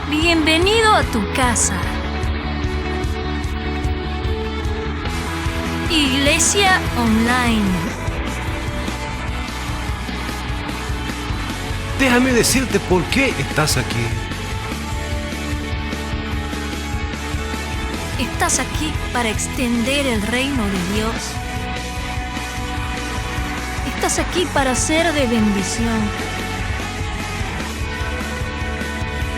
Bienvenido a tu casa. Iglesia Online. Déjame decirte por qué estás aquí. Estás aquí para extender el reino de Dios. Estás aquí para ser de bendición.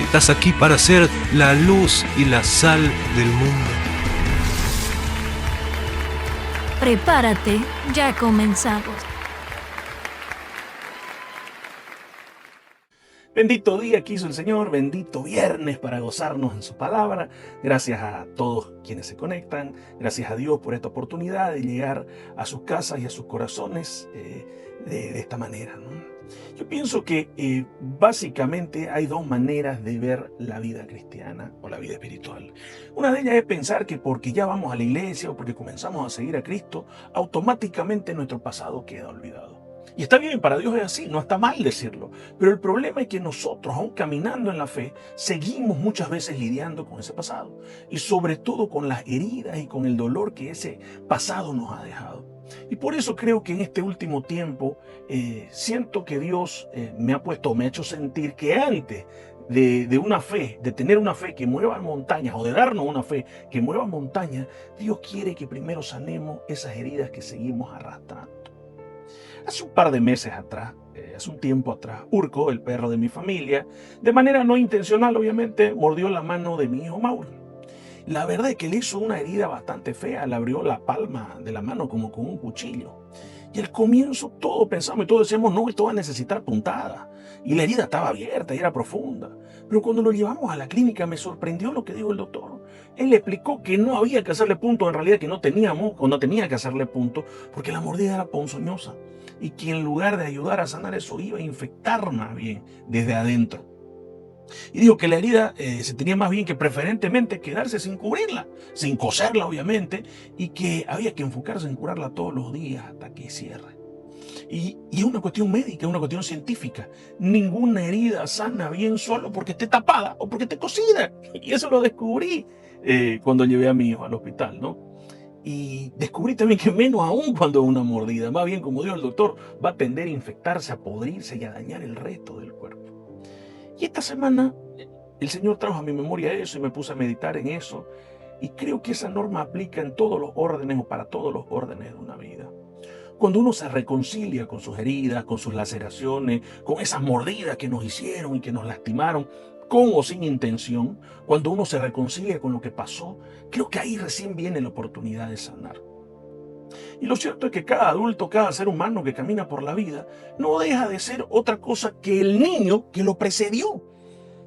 Estás aquí para ser la luz y la sal del mundo. Prepárate, ya comenzamos. Bendito día que hizo el Señor, bendito viernes para gozarnos en su palabra. Gracias a todos quienes se conectan, gracias a Dios por esta oportunidad de llegar a sus casas y a sus corazones de esta manera, ¿no? Yo pienso que básicamente hay dos maneras de ver la vida cristiana o la vida espiritual. Una de ellas es pensar que porque ya vamos a la iglesia o porque comenzamos a seguir a Cristo, automáticamente nuestro pasado queda olvidado. Y está bien, para Dios es así, no está mal decirlo. Pero el problema es que nosotros, aún caminando en la fe, seguimos muchas veces lidiando con ese pasado. Y sobre todo con las heridas y con el dolor que ese pasado nos ha dejado. Y por eso creo que en este último tiempo siento que Dios me ha hecho sentir que antes de una fe, de tener una fe que mueva montañas o de darnos una fe que mueva montañas, Dios quiere que primero sanemos esas heridas que seguimos arrastrando. Hace un par de meses atrás, hace un tiempo atrás, Urco, el perro de mi familia, de manera no intencional obviamente, mordió la mano de mi hijo Mauro. La verdad es que le hizo una herida bastante fea, le abrió la palma de la mano como con un cuchillo. Y al comienzo todos pensamos y todos decíamos, no, esto va a necesitar puntada. Y la herida estaba abierta y era profunda. Pero cuando lo llevamos a la clínica me sorprendió lo que dijo el doctor. Él le explicó que no había que hacerle punto, en realidad que no teníamos o no tenía que hacerle punto, porque la mordida era ponzoñosa. Y que en lugar de ayudar a sanar eso iba a infectar más bien desde adentro. Y dijo que la herida se tenía más bien que preferentemente quedarse sin cubrirla, sin coserla obviamente, y que había que enfocarse en curarla todos los días hasta que cierre. Y es una cuestión médica, es una cuestión científica. Ninguna herida sana bien solo porque esté tapada o porque esté cosida. Y eso lo descubrí cuando llevé a mi hijo al hospital, ¿no? Y descubrí también que menos aún cuando es una mordida. Más bien, como dijo el doctor, va a tender a infectarse, a podrirse y a dañar el resto del cuerpo. Y esta semana el Señor trajo a mi memoria eso y me puse a meditar en eso. Y creo que esa norma aplica en todos los órdenes o para todos los órdenes de una vida. Cuando uno se reconcilia con sus heridas, con sus laceraciones, con esas mordidas que nos hicieron y que nos lastimaron, con o sin intención, cuando uno se reconcilia con lo que pasó, creo que ahí recién viene la oportunidad de sanar. Y lo cierto es que cada adulto, cada ser humano que camina por la vida, no deja de ser otra cosa que el niño que lo precedió.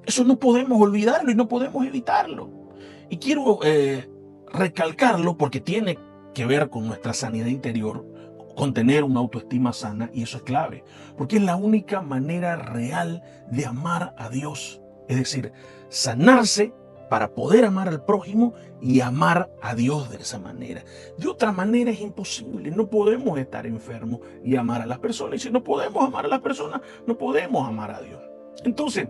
Eso no podemos olvidarlo y no podemos evitarlo. Y quiero recalcarlo porque tiene que ver con nuestra sanidad interior, con tener una autoestima sana, y eso es clave, porque es la única manera real de amar a Dios. Es decir, sanarse para poder amar al prójimo y amar a Dios de esa manera. De otra manera es imposible. No podemos estar enfermos y amar a las personas. Y si no podemos amar a las personas, no podemos amar a Dios. Entonces,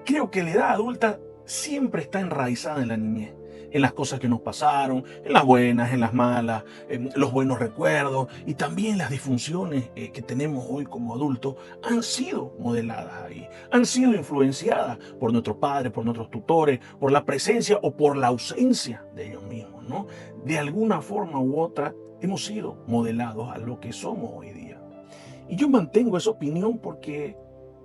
creo que la edad adulta siempre está enraizada en la niñez, en las cosas que nos pasaron, en las buenas, en las malas, en los buenos recuerdos, y también las disfunciones que tenemos hoy como adultos han sido modeladas ahí, han sido influenciadas por nuestros padres, por nuestros tutores, por la presencia o por la ausencia de ellos mismos, ¿no? De alguna forma u otra hemos sido modelados a lo que somos hoy día. Y yo mantengo esa opinión porque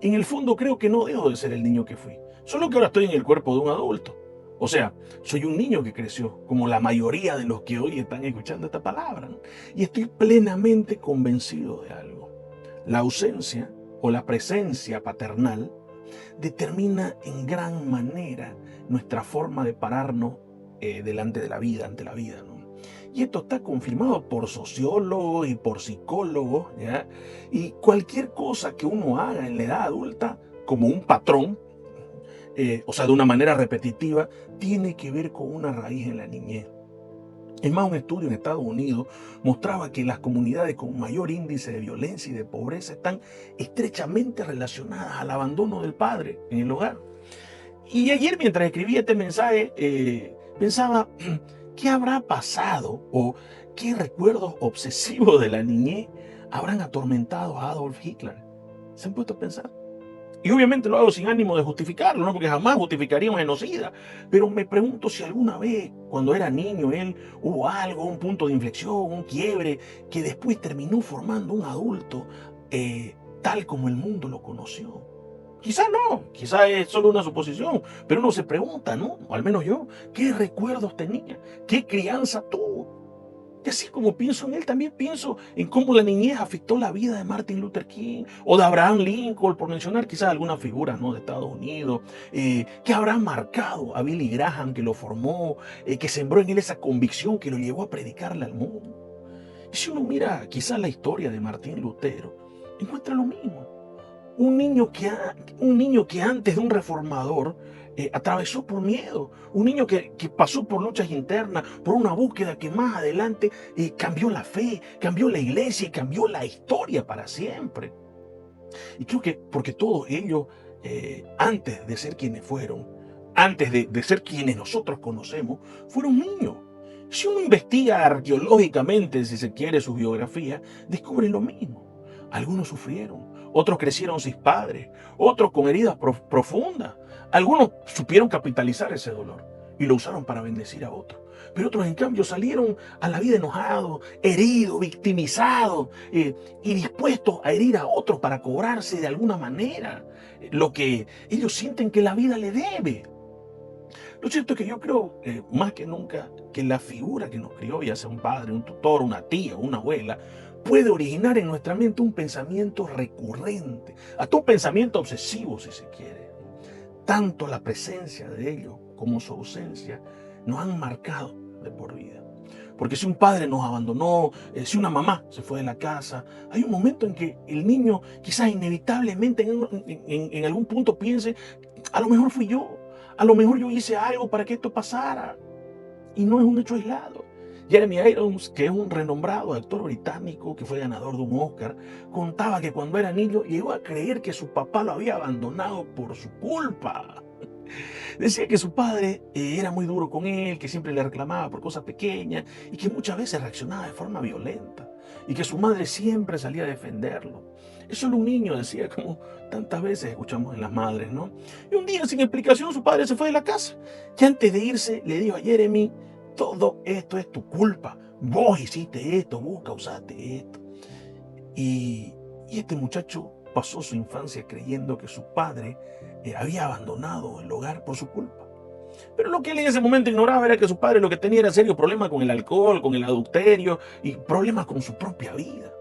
en el fondo creo que no dejo de ser el niño que fui, solo que ahora estoy en el cuerpo de un adulto. O sea, soy un niño que creció, como la mayoría de los que hoy están escuchando esta palabra, ¿no? Y estoy plenamente convencido de algo. La ausencia o la presencia paternal determina en gran manera nuestra forma de pararnos delante de la vida, ante la vida, ¿no? Y esto está confirmado por sociólogos y por psicólogos, ¿ya? Y cualquier cosa que uno haga en la edad adulta, como un patrón, o sea, de una manera repetitiva, tiene que ver con una raíz en la niñez. Es más, un estudio en Estados Unidos mostraba que las comunidades con mayor índice de violencia y de pobreza están estrechamente relacionadas al abandono del padre en el hogar. Y ayer mientras escribía este mensaje, pensaba, ¿qué habrá pasado o qué recuerdos obsesivos de la niñez habrán atormentado a Adolf Hitler? ¿Se han puesto a pensar? Y obviamente lo hago sin ánimo de justificarlo, ¿no? Porque jamás justificaría un genocida. Pero me pregunto si alguna vez, cuando era niño, él hubo algo, un punto de inflexión, un quiebre, que después terminó formando un adulto tal como el mundo lo conoció. Quizás no, quizás es solo una suposición, pero uno se pregunta, ¿no? O al menos yo, ¿qué recuerdos tenía? ¿Qué crianza tuvo? Y así como pienso en él, también pienso en cómo la niñez afectó la vida de Martin Luther King o de Abraham Lincoln, por mencionar quizás alguna figura, ¿no?, de Estados Unidos, que habrá marcado a Billy Graham, que lo formó, que sembró en él esa convicción que lo llevó a predicarle al mundo. Y si uno mira quizás la historia de Martín Lutero, encuentra lo mismo. Un niño que antes de un reformador atravesó por miedo. Un niño que pasó por luchas internas, por una búsqueda que más adelante cambió la fe, cambió la iglesia y cambió la historia para siempre. Y creo que porque todos ellos, antes de ser quienes fueron, antes de ser quienes nosotros conocemos, fueron niños. Si uno investiga arqueológicamente, si se quiere, su biografía, descubre lo mismo. Algunos sufrieron, otros crecieron sin padres, otros con heridas profundas. Algunos supieron capitalizar ese dolor y lo usaron para bendecir a otros. Pero otros, en cambio, salieron a la vida enojados, heridos, victimizados y dispuestos a herir a otros para cobrarse de alguna manera lo que ellos sienten que la vida le debe. Lo cierto es que yo creo, más que nunca, que la figura que nos crió, ya sea un padre, un tutor, una tía o una abuela, puede originar en nuestra mente un pensamiento recurrente, hasta un pensamiento obsesivo, si se quiere. Tanto la presencia de ellos como su ausencia nos han marcado de por vida. Porque si un padre nos abandonó, si una mamá se fue de la casa, hay un momento en que el niño quizás inevitablemente en algún punto piense, a lo mejor fui yo, a lo mejor yo hice algo para que esto pasara. Y no es un hecho aislado. Jeremy Irons, que es un renombrado actor británico que fue ganador de un Oscar, contaba que cuando era niño llegó a creer que su papá lo había abandonado por su culpa. Decía que su padre era muy duro con él, que siempre le reclamaba por cosas pequeñas y que muchas veces reaccionaba de forma violenta y que su madre siempre salía a defenderlo. Es solo un niño, decía, como tantas veces escuchamos en las madres, ¿no? Y un día, sin explicación, su padre se fue de la casa y antes de irse le dijo a Jeremy: todo esto es tu culpa, vos hiciste esto, vos causaste esto. Y este muchacho pasó su infancia creyendo que su padre había abandonado el hogar por su culpa. Pero lo que él en ese momento ignoraba era que su padre lo que tenía era serios problemas con el alcohol, con el adulterio y problemas con su propia vida.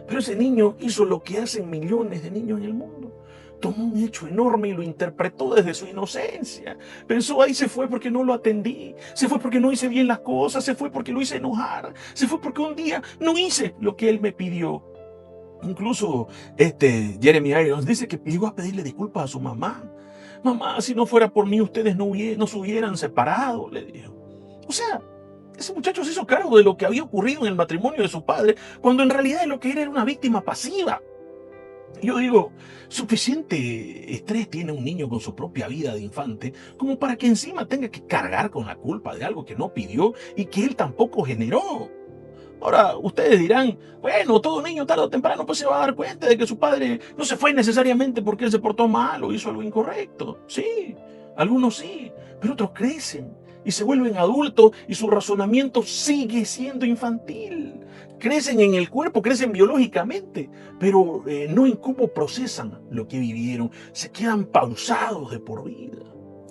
Pero ese niño hizo lo que hacen millones de niños en el mundo. Tomó un hecho enorme y lo interpretó desde su inocencia. Pensó, ahí se fue porque no lo atendí, se fue porque no hice bien las cosas, se fue porque lo hice enojar, se fue porque un día no hice lo que él me pidió. Incluso Jeremy Irons dice que llegó a pedirle disculpas a su mamá. Mamá, si no fuera por mí, ustedes no se hubieran separado, le dijo. O sea, ese muchacho se hizo cargo de lo que había ocurrido en el matrimonio de su padre, cuando en realidad lo que era una víctima pasiva. Yo digo, suficiente estrés tiene un niño con su propia vida de infante como para que encima tenga que cargar con la culpa de algo que no pidió y que él tampoco generó. Ahora, ustedes dirán, bueno, todo niño tarde o temprano pues se va a dar cuenta de que su padre no se fue necesariamente porque él se portó mal o hizo algo incorrecto. Sí, algunos sí, pero otros crecen y se vuelven adultos y su razonamiento sigue siendo infantil. Crecen en el cuerpo, crecen biológicamente, pero no en cómo procesan lo que vivieron. Se quedan pausados de por vida.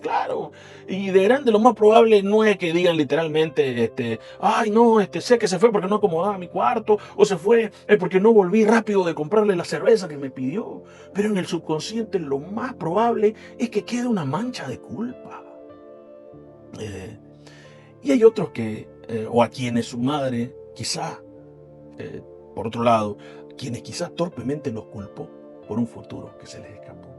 Claro, y de grande lo más probable no es que digan literalmente, ay no, sé que se fue porque no acomodaba mi cuarto, o se fue porque no volví rápido de comprarle la cerveza que me pidió. Pero en el subconsciente lo más probable es que quede una mancha de culpa. Y hay otros o a quienes su madre, quizá, por otro lado, quienes quizás torpemente los culpó por un futuro que se les escapó.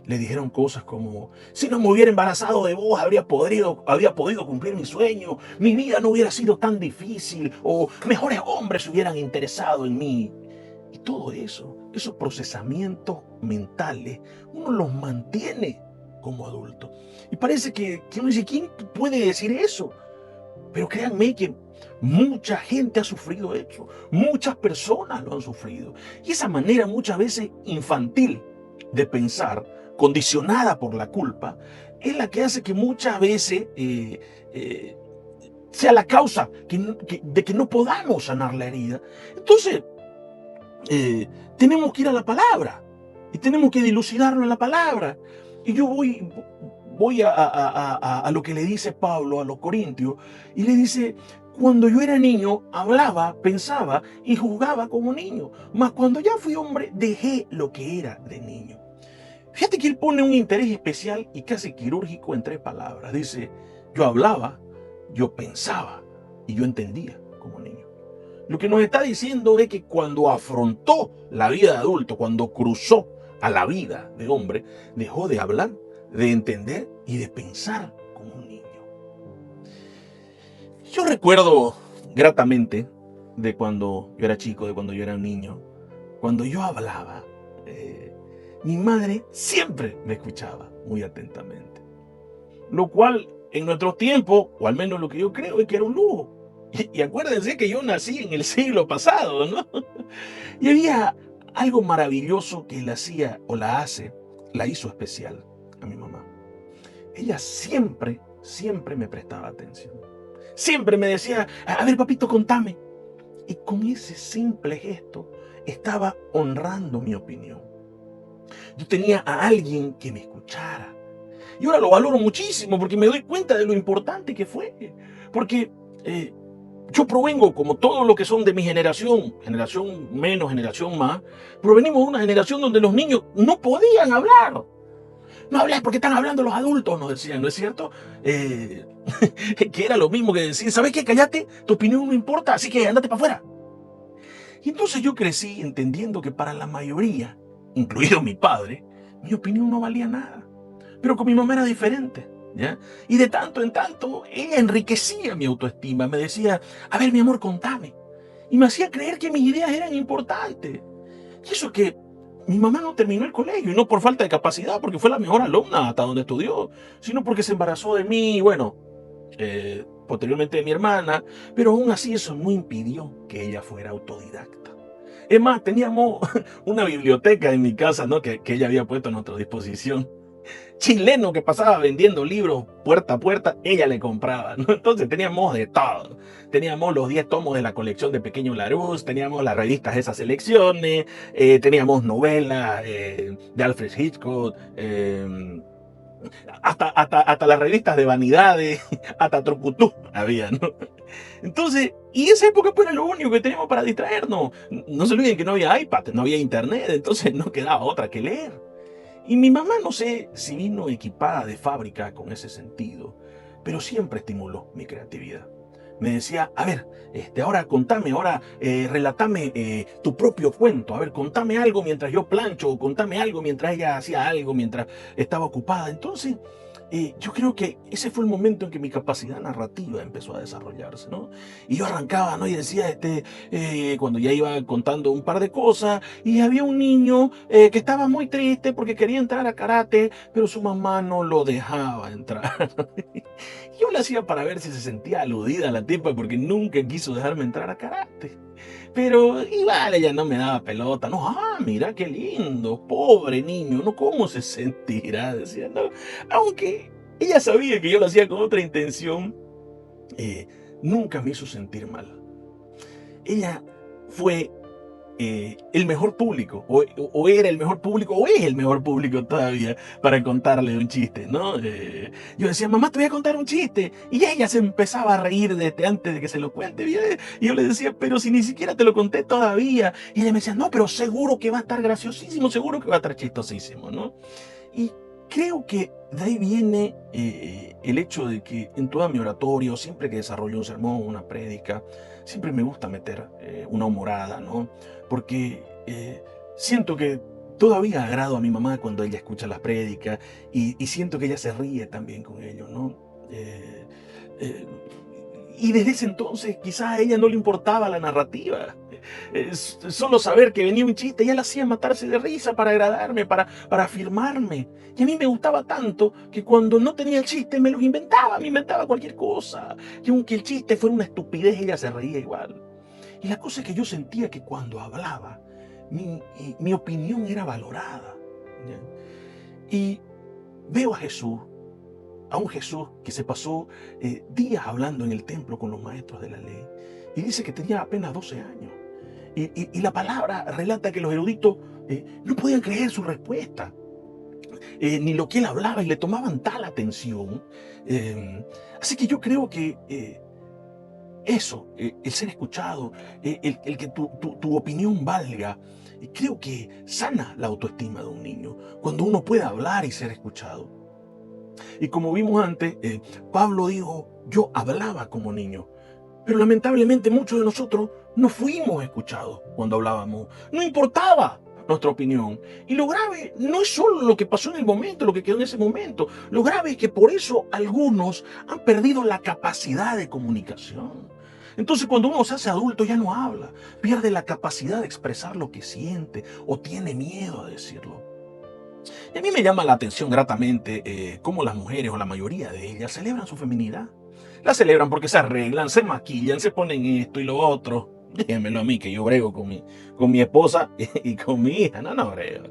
Le dijeron cosas como, si no me hubiera embarazado de vos, había podido cumplir mi sueño, mi vida no hubiera sido tan difícil, o mejores hombres se hubieran interesado en mí. Y todo eso, esos procesamientos mentales, uno los mantiene como adulto. Y parece que uno dice, ¿quién puede decir eso? Pero créanme que mucha gente ha sufrido eso, muchas personas lo han sufrido. Y esa manera muchas veces infantil de pensar, condicionada por la culpa, es la que hace que muchas veces sea la causa de que no podamos sanar la herida. Entonces, tenemos que ir a la palabra y tenemos que dilucidarlo en la palabra. Y yo voy a lo que le dice Pablo a los Corintios y le dice, cuando yo era niño hablaba, pensaba y juzgaba como niño, mas cuando ya fui hombre dejé lo que era de niño. Fíjate que él pone un interés especial y casi quirúrgico en 3 palabras. Dice, yo hablaba, yo pensaba y yo entendía como niño. Lo que nos está diciendo es que cuando afrontó la vida de adulto, cuando cruzó a la vida de hombre, dejó de hablar, de entender y de pensar como un niño. Yo recuerdo gratamente de cuando yo era chico, de cuando yo era un niño, cuando yo hablaba, mi madre siempre me escuchaba muy atentamente. Lo cual en nuestros tiempos, o al menos lo que yo creo, es que era un lujo. Y acuérdense que yo nací en el siglo pasado, ¿no? Y había algo maravilloso que la hacía o la hizo especial a mi mamá. Ella siempre me prestaba atención. Siempre me decía, a ver papito, contame. Y con ese simple gesto estaba honrando mi opinión. Yo tenía a alguien que me escuchara. Y ahora lo valoro muchísimo porque me doy cuenta de lo importante que fue. Porque yo provengo, como todos los que son de mi generación menos, generación más, provenimos de una generación donde los niños no podían hablar. No hablar porque están hablando los adultos, nos decían, ¿no es cierto? Que era lo mismo que decir, ¿sabes qué? Cállate, tu opinión no importa, así que ándate para afuera. Y entonces yo crecí entendiendo que para la mayoría, incluido mi padre, mi opinión no valía nada. Pero con mi mamá era diferente, ¿ya? Y de tanto en tanto, ella enriquecía mi autoestima. Me decía, a ver, mi amor, contame. Y me hacía creer que mis ideas eran importantes. Y eso que mi mamá no terminó el colegio, y no por falta de capacidad, porque fue la mejor alumna hasta donde estudió, sino porque se embarazó de mí, y bueno, posteriormente de mi hermana, pero aún así eso no impidió que ella fuera autodidacta. Es más, teníamos una biblioteca en mi casa, ¿no? que ella había puesto a nuestra disposición. Chileno que pasaba vendiendo libros puerta a puerta, ella le compraba, ¿no? Entonces teníamos de todo. Teníamos los 10 tomos de la colección de Pequeño Larousse, teníamos las revistas de esas selecciones, teníamos novelas de Alfred Hitchcock, hasta las revistas de vanidades, hasta Trocutú había, ¿no? Entonces, y esa época pues era lo único que teníamos para distraernos. No se olviden que no había iPad, no había internet, entonces no quedaba otra que leer. Y mi mamá no sé si vino equipada de fábrica con ese sentido, pero siempre estimuló mi creatividad. Me decía, a ver, ahora contame, relatame tu propio cuento, a ver, contame algo mientras yo plancho, o contame algo mientras ella hacía algo, mientras estaba ocupada. Entonces, yo creo que ese fue el momento en que mi capacidad narrativa empezó a desarrollarse, ¿no? Y yo arrancaba, ¿no? Y decía, cuando ya iba contando un par de cosas, y había un niño que estaba muy triste porque quería entrar a karate, pero su mamá no lo dejaba entrar. Yo le hacía para ver si se sentía aludida a la tipa porque nunca quiso dejarme entrar a karate. Pero igual ella no me daba pelota, no, mira qué lindo, pobre niño, no, ¿cómo se sentirá? Decía, no, aunque ella sabía que yo lo hacía con otra intención, nunca me hizo sentir mal. Ella fue el mejor público, o era el mejor público, o es el mejor público todavía para contarle un chiste, ¿no? Yo decía, mamá, te voy a contar un chiste, y ella se empezaba a reír desde antes de que se lo cuente, y yo le decía, pero si ni siquiera te lo conté todavía, y ella me decía, no, pero seguro que va a estar graciosísimo, seguro que va a estar chistosísimo, ¿no? Y creo que de ahí viene el hecho de que en toda mi oratorio, siempre que desarrollo un sermón, una prédica, siempre me gusta meter una humorada, ¿no? Porque siento que todavía agrado a mi mamá cuando ella escucha las prédicas y siento que ella se ríe también con ello, ¿no? Y desde ese entonces quizás a ella no le importaba la narrativa. Solo saber que venía un chiste, ella la hacía matarse de risa para agradarme, para afirmarme. Y a mí me gustaba tanto que cuando no tenía el chiste me inventaba cualquier cosa. Y aunque el chiste fuera una estupidez, ella se reía igual. Y la cosa es que yo sentía que cuando hablaba, mi opinión era valorada. ¿Ya? Y veo a un Jesús que se pasó días hablando en el templo con los maestros de la ley. Y dice que tenía apenas 12 años. Y la palabra relata que los eruditos no podían creer su respuesta, ni lo que él hablaba, y le tomaban tal atención. Así que yo creo que el ser escuchado, el que tu opinión valga, creo que sana la autoestima de un niño, cuando uno puede hablar y ser escuchado. Y como vimos antes, Pablo dijo, yo hablaba como niño. Pero lamentablemente muchos de nosotros no fuimos escuchados cuando hablábamos. No importaba nuestra opinión. Y lo grave no es solo lo que pasó en el momento, lo que quedó en ese momento. Lo grave es que por eso algunos han perdido la capacidad de comunicación. Entonces cuando uno se hace adulto ya no habla, pierde la capacidad de expresar lo que siente o tiene miedo a decirlo. Y a mí me llama la atención gratamente cómo las mujeres, o la mayoría de ellas, celebran su feminidad. La celebran porque se arreglan, se maquillan, se ponen esto y lo otro. Déjenmelo a mí, que yo brego con mi esposa y con mi hija. No brego.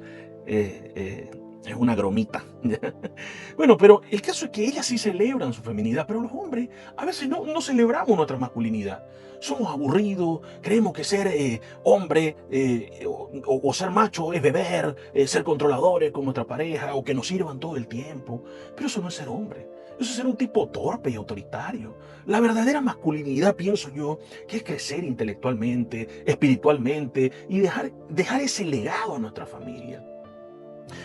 Es una gromita. Bueno, pero el caso es que ellas sí celebran su feminidad, pero los hombres a veces no celebramos nuestra masculinidad. Somos aburridos, creemos que ser hombre o ser macho es beber, ser controladores con nuestra pareja, o que nos sirvan todo el tiempo. Pero eso no es ser hombre. Eso es ser un tipo torpe y autoritario. La verdadera masculinidad, pienso yo, que es crecer intelectualmente, espiritualmente, y dejar ese legado a nuestra familia.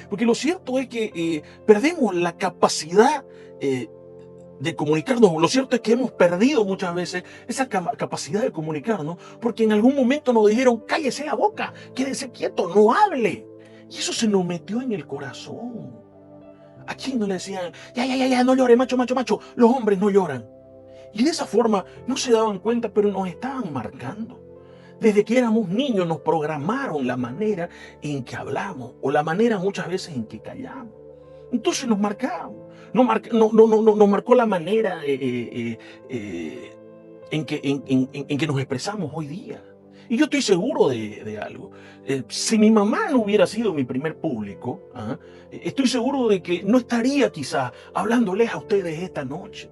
Porque lo cierto es que perdemos la capacidad de comunicarnos. Lo cierto es que hemos perdido muchas veces esa capacidad de comunicarnos, porque en algún momento nos dijeron, cállese la boca, quédese quieto, no hable. Y eso se nos metió en el corazón. ¿A quién no le decían, ya, no llore, macho? Los hombres no lloran. Y de esa forma no se daban cuenta, pero nos estaban marcando. Desde que éramos niños nos programaron la manera en que hablamos, o la manera muchas veces en que callamos. Entonces nos marcamos. Nos marcó la manera en que nos expresamos hoy día. Y yo estoy seguro de algo. Si mi mamá no hubiera sido mi primer público, estoy seguro de que no estaría quizás hablándoles a ustedes esta noche.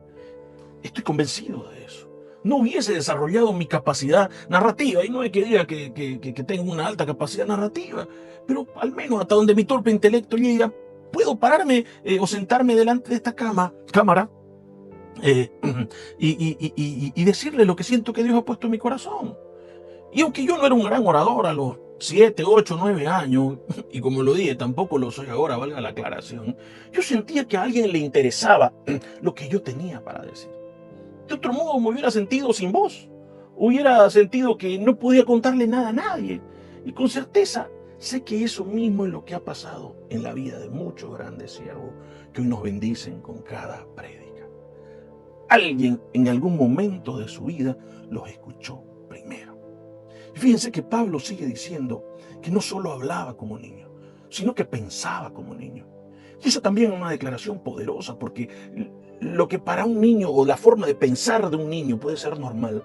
Estoy convencido de eso. No hubiese desarrollado mi capacidad narrativa. Y no es que diga que tengo una alta capacidad narrativa, pero al menos hasta donde mi torpe intelecto llega, puedo pararme o sentarme delante de esta cámara y decirle lo que siento que Dios ha puesto en mi corazón. Y aunque yo no era un gran orador a los 7, 8, 9 años, y como lo dije, tampoco lo soy ahora, valga la aclaración, yo sentía que a alguien le interesaba lo que yo tenía para decir. De otro modo me hubiera sentido sin voz, hubiera sentido que no podía contarle nada a nadie. Y con certeza sé que eso mismo es lo que ha pasado en la vida de muchos grandes siervos que hoy nos bendicen con cada prédica. Alguien en algún momento de su vida los escuchó primero. Y fíjense que Pablo sigue diciendo que no solo hablaba como niño, sino que pensaba como niño. Y eso también es una declaración poderosa, porque lo que para un niño, o la forma de pensar de un niño puede ser normal,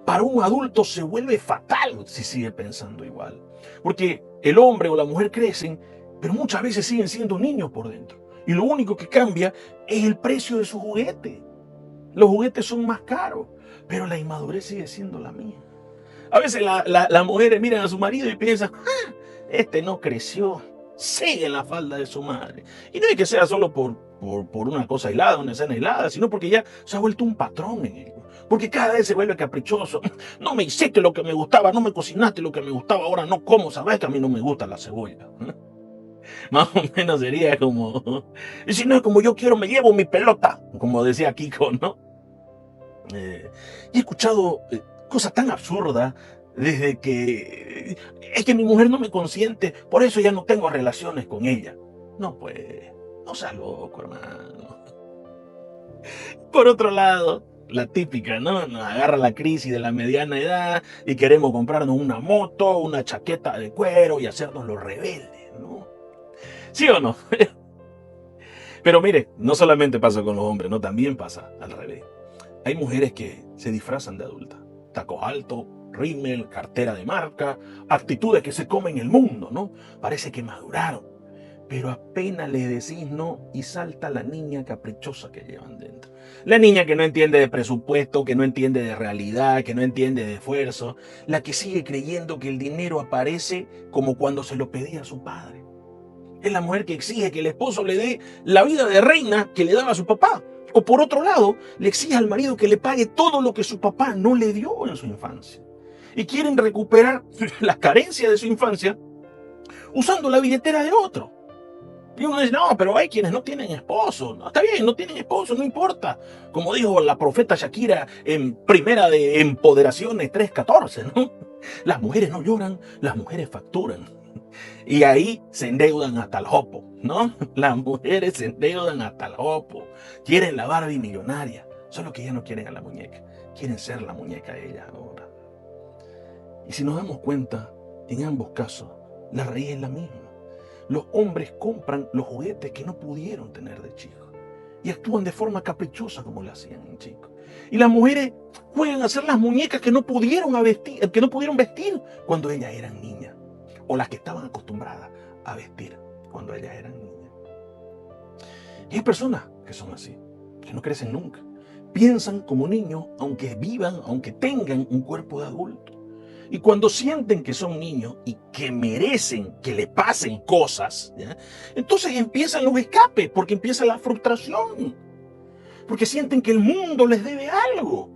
para un adulto se vuelve fatal si sigue pensando igual. Porque el hombre o la mujer crecen, pero muchas veces siguen siendo niños por dentro. Y lo único que cambia es el precio de su juguete. Los juguetes son más caros, pero la inmadurez sigue siendo la misma. A veces las mujeres miran a su marido y piensan, este no creció, sigue en la falda de su madre. Y no es que sea solo por una cosa aislada, una escena aislada, sino porque ya se ha vuelto un patrón en ello. Porque cada vez se vuelve caprichoso. No me hiciste lo que me gustaba, no me cocinaste lo que me gustaba, ahora no como, sabes que a mí no me gusta la cebolla. Más o menos sería como, y si no es como yo quiero, me llevo mi pelota, como decía Kiko, ¿no? Y he escuchado cosas tan absurdas, desde que es que mi mujer no me consiente, por eso ya no tengo relaciones con ella. No, pues, no seas loco, hermano. Por otro lado, la típica, ¿no? Nos agarra la crisis de la mediana edad y queremos comprarnos una moto, una chaqueta de cuero y hacernos los rebeldes, ¿no? ¿Sí o no? Pero mire, no solamente pasa con los hombres, no, también pasa al revés. Hay mujeres que se disfrazan de adultas. Tacos altos, rímel, cartera de marca, actitudes que se comen el mundo, ¿no? Parece que maduraron. Pero apenas le decís no y salta la niña caprichosa que llevan dentro. La niña que no entiende de presupuesto, que no entiende de realidad, que no entiende de esfuerzo. La que sigue creyendo que el dinero aparece como cuando se lo pedía a su padre. Es la mujer que exige que el esposo le dé la vida de reina que le daba a su papá. O por otro lado, le exige al marido que le pague todo lo que su papá no le dio en su infancia. Y quieren recuperar las carencias de su infancia usando la billetera de otro. Y uno dice, no, pero hay quienes no tienen esposo. No, está bien, no tienen esposo, no importa. Como dijo la profeta Shakira en Primera de Empoderaciones 3:14, ¿no? Las mujeres no lloran, las mujeres facturan. Y ahí se endeudan hasta el jopo, ¿no? Las mujeres se endeudan hasta el jopo. Quieren la Barbie millonaria, solo que ya no quieren a la muñeca. Quieren ser la muñeca ellas ahora. Y si nos damos cuenta, en ambos casos, la raíz es la misma. Los hombres compran los juguetes que no pudieron tener de chicos y actúan de forma caprichosa como lo hacían en chicos. Y las mujeres juegan a ser las muñecas que no pudieron vestir cuando ellas eran niñas, o las que estaban acostumbradas a vestir cuando ellas eran niñas. Y hay personas que son así, que no crecen nunca. Piensan como niños, aunque vivan, aunque tengan un cuerpo de adulto. Y cuando sienten que son niños y que merecen que le pasen cosas, ¿ya? Entonces empiezan los escapes, porque empieza la frustración. Porque sienten que el mundo les debe algo.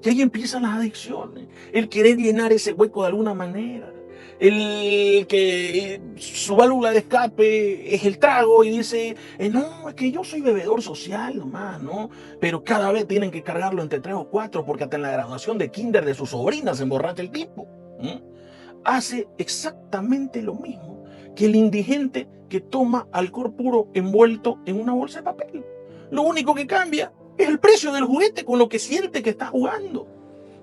Y ahí empiezan las adicciones, el querer llenar ese hueco de alguna manera. El que su válvula de escape es el trago y dice, no, es que yo soy bebedor social nomás, ¿no? Pero cada vez tienen que cargarlo entre 3 o 4 porque hasta en la graduación de kinder de su sobrina se emborracha el tipo. Hace exactamente lo mismo que el indigente que toma alcohol puro envuelto en una bolsa de papel. Lo único que cambia es el precio del juguete con lo que siente que está jugando.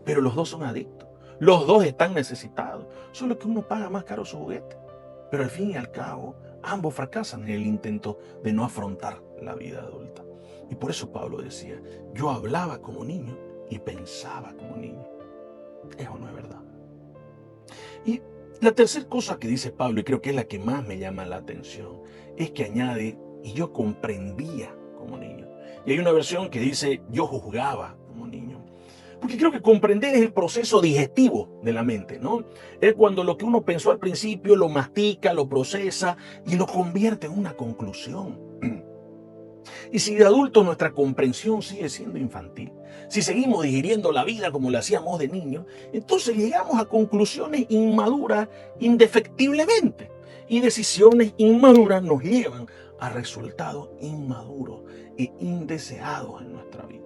Pero los dos son adictos. Los dos están necesitados, solo que uno paga más caro su juguete. Pero al fin y al cabo, ambos fracasan en el intento de no afrontar la vida adulta. Y por eso Pablo decía, yo hablaba como niño y pensaba como niño. Eso no es verdad. Y la tercera cosa que dice Pablo, y creo que es la que más me llama la atención, es que añade, y yo comprendía como niño. Y hay una versión que dice, yo juzgaba como niño. Porque creo que comprender es el proceso digestivo de la mente, ¿no? Es cuando lo que uno pensó al principio lo mastica, lo procesa y lo convierte en una conclusión. Y si de adultos nuestra comprensión sigue siendo infantil, si seguimos digiriendo la vida como lo hacíamos de niños, entonces llegamos a conclusiones inmaduras indefectiblemente. Y decisiones inmaduras nos llevan a resultados inmaduros e indeseados en nuestra vida.